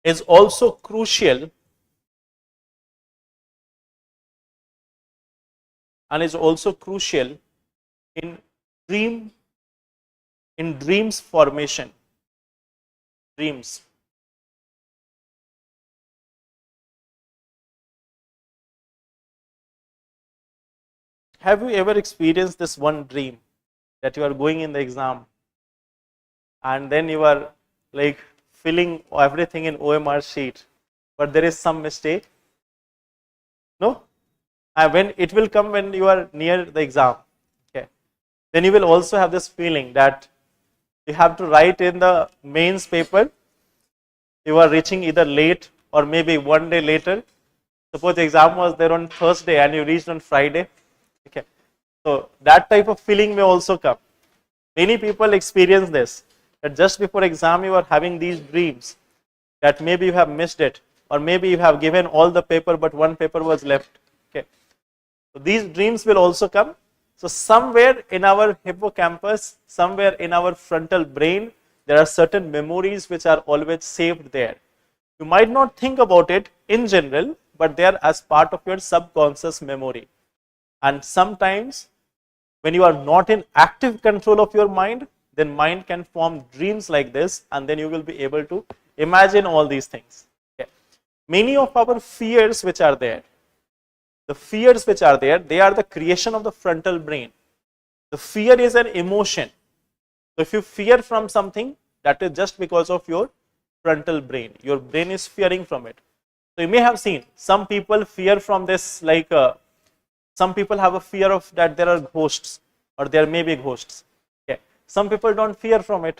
is also crucial in dreams formation. Dreams. Have you ever experienced this one dream that you are going in the exam and then you are like filling everything in OMR sheet, but there is some mistake? No? When it will come when you are near the exam. Okay. Then you will also have this feeling that you have to write in the mains paper. You are reaching either late or maybe one day later. Suppose the exam was there on Thursday and you reached on Friday. Okay. So that type of feeling may also come. Many people experience this, that just before exam you are having these dreams that maybe you have missed it or maybe you have given all the paper but one paper was left. Okay. So these dreams will also come. So somewhere in our hippocampus, somewhere in our frontal brain, there are certain memories which are always saved there. You might not think about it in general, but they are as part of your subconscious memory. And sometimes when you are not in active control of your mind, then mind can form dreams like this and then you will be able to imagine all these things. Okay. Many of our fears which are there, they are the creation of the frontal brain. The fear is an emotion. So if you fear from something, that is just because of your frontal brain. Your brain is fearing from it. So you may have seen some people fear from this, like some people have a fear of that there are ghosts or there may be ghosts. Okay. Some people don't fear from it.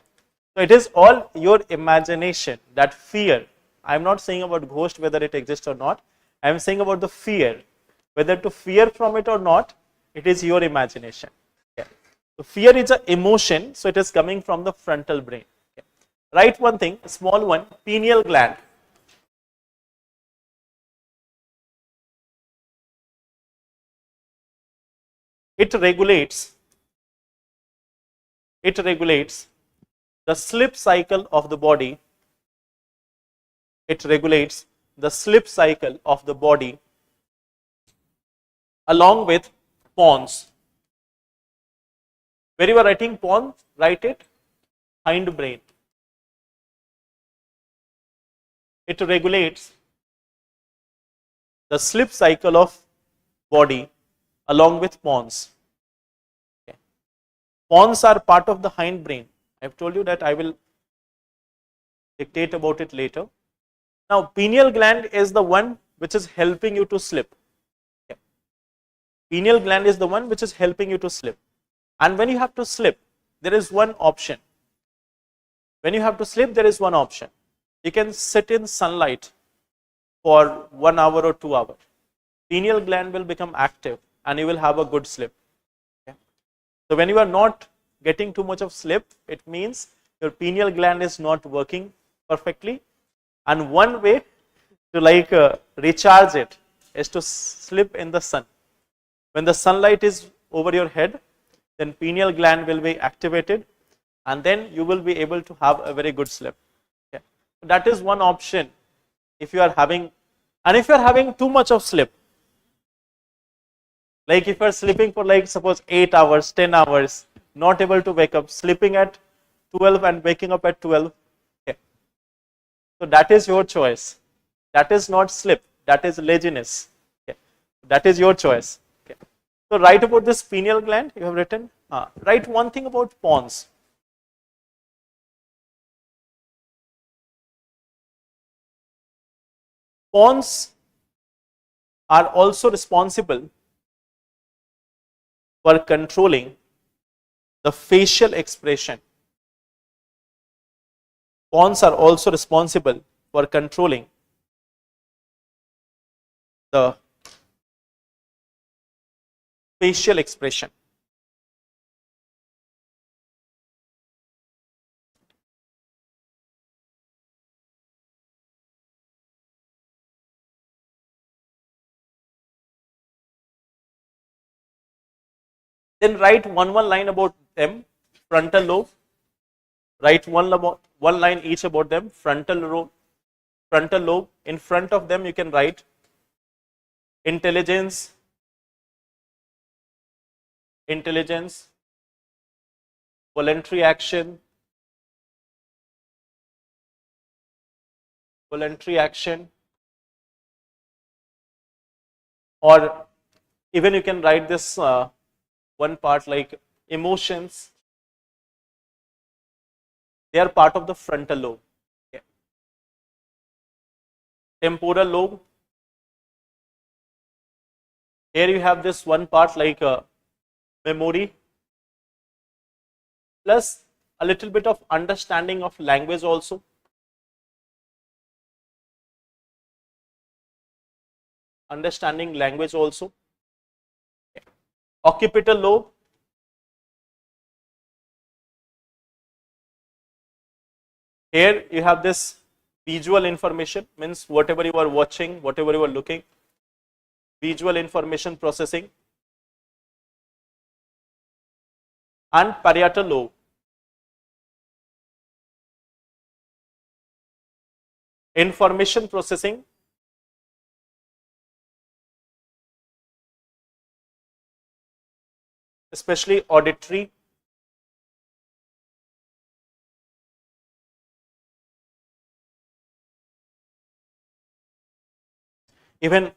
So it is all your imagination, that fear. I am not saying about ghost whether it exists or not. I am saying about the fear. Whether to fear from it or not, it is your imagination. Okay. So fear is an emotion, so it is coming from the frontal brain. Okay. Write one thing, a small one, pineal gland. It regulates the sleep cycle of the body. It regulates the sleep cycle of the body along with pons. Where you are writing pons, write it hindbrain. It regulates the sleep cycle of body along with pons. Okay. Pons are part of the hindbrain. I have told you that I will dictate about it later. Now, pineal gland is the one which is helping you to sleep. Okay. Pineal gland is the one which is helping you to sleep. And when you have to sleep, there is one option. When you have to sleep, there is one option. You can sit in sunlight for 1 hour or 2 hours. Pineal gland will become active and you will have a good sleep. Okay. So when you are not getting too much of sleep, it means your pineal gland is not working perfectly. And one way to recharge it is to sleep in the sun. When the sunlight is over your head, then pineal gland will be activated and then you will be able to have a very good sleep. Okay. That is one option if you are having, and if you are having too much of sleep, like if you are sleeping for suppose 8 hours, 10 hours, not able to wake up, sleeping at 12 and waking up at 12. Okay. So that is your choice. That is not sleep, that is laziness. Okay. That is your choice. Okay. So write about this pineal gland you have written. Write one thing about pons. Pons are also responsible for controlling the facial expression. Pons are also responsible for controlling the facial expression. Then write one line about them. Frontal lobe. Write one line each about them. Frontal lobe. In front of them you can write intelligence, voluntary action, or even you can write this one part like emotions. They are part of the frontal lobe. Okay. Temporal lobe. Here you have this one part like memory plus a little bit of understanding of language also. Understanding language also. Okay. Occipital lobe. Here you have this visual information, means whatever you are watching, whatever you are looking, visual information processing. And parietal lobe. Information processing, especially auditory, even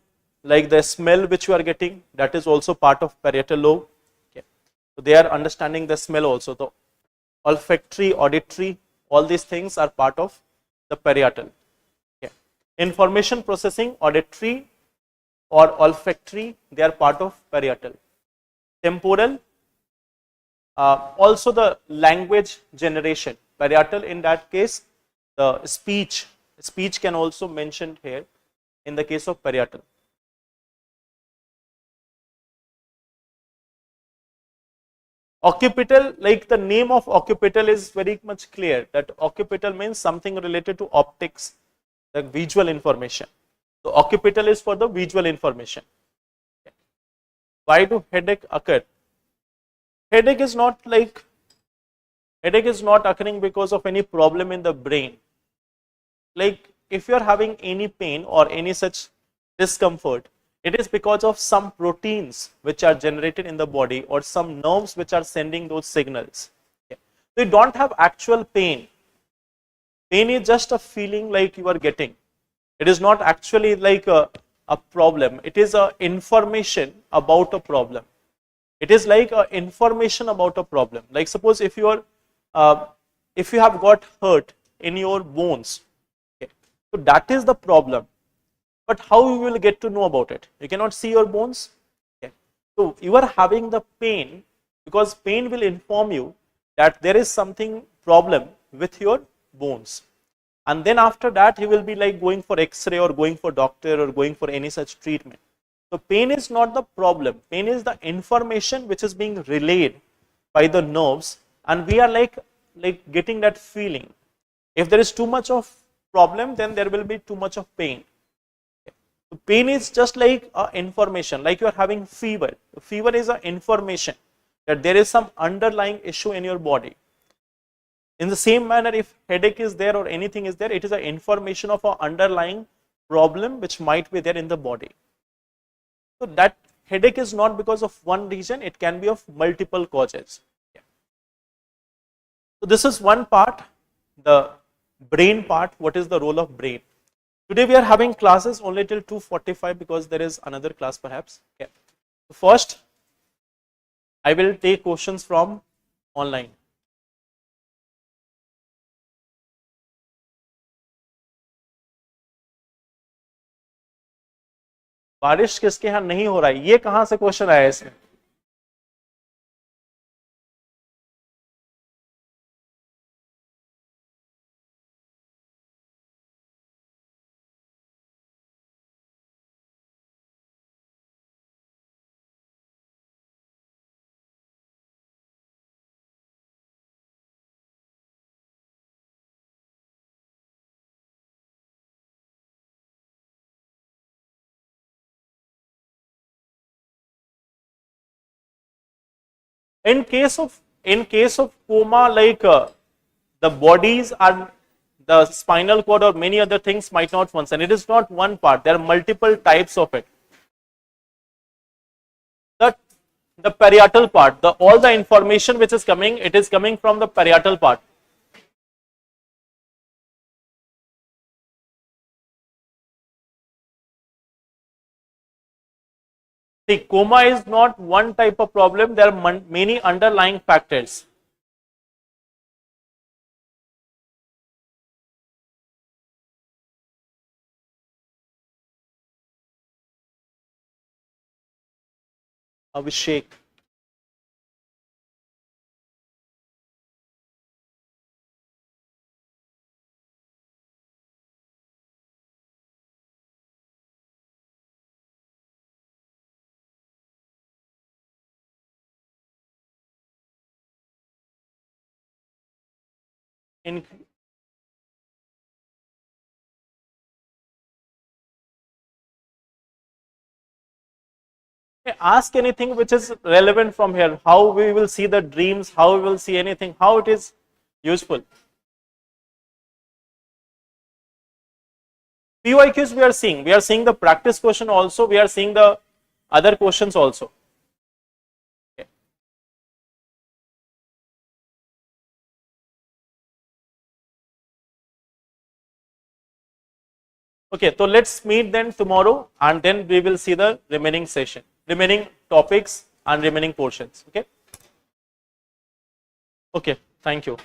like the smell which you are getting, that is also part of parietal lobe. Okay. So they are understanding the smell also. The olfactory, auditory, all these things are part of the parietal. Okay. Information processing, auditory or olfactory, they are part of parietal. Temporal, also the language generation. Parietal, in that case, the speech can also mentioned here in the case of parietal. Occipital, like the name of occipital is very much clear that occipital means something related to optics, the visual information. So occipital is for the visual information. Why do headache occur? Headache is not occurring because of any problem in the brain. Like if you are having any pain or any such discomfort, it is because of some proteins which are generated in the body or some nerves which are sending those signals. Okay. So you don't have actual pain. Pain is just a feeling like you are getting. It is not actually like a problem. It is a information about a problem. It is like a information about a problem. Like suppose if you are, if you have got hurt in your bones, okay, so that is the problem. But how you will get to know about it? You cannot see your bones. Okay. So you are having the pain because pain will inform you that there is something problem with your bones. And then after that, you will be like going for X-ray or going for doctor or going for any such treatment. So pain is not the problem. Pain is the information which is being relayed by the nerves, and we are like getting that feeling. If there is too much of problem, then there will be too much of pain. So pain is just like information, like you are having fever. Fever is an information that there is some underlying issue in your body. In the same manner, if headache is there or anything is there, it is an information of an underlying problem which might be there in the body. So that headache is not because of one reason, it can be of multiple causes. Yeah. So this is one part, the brain part. What is the role of brain? Today we are having classes only till 2:45 because there is another class perhaps. Okay. So first, I will take questions from online. बारिश किसके यहाँ नहीं हो रहा है, ये कहां से क्वेश्चन आया इसमें? In case of coma, like the bodies are, the spinal cord or many other things might not function. It is not one part. There are multiple types of it. The parietal part, all the information which is coming, it is coming from the parietal part. See, coma is not one type of problem. There are many underlying factors. Abhishek. Ask anything which is relevant from here. How we will see the dreams, how we will see anything, how it is useful. PYQs we are seeing the practice question also, we are seeing the other questions also. Okay. Okay, so let's meet then tomorrow and then we will see the remaining session, remaining topics and remaining portions. Okay. Okay, thank you.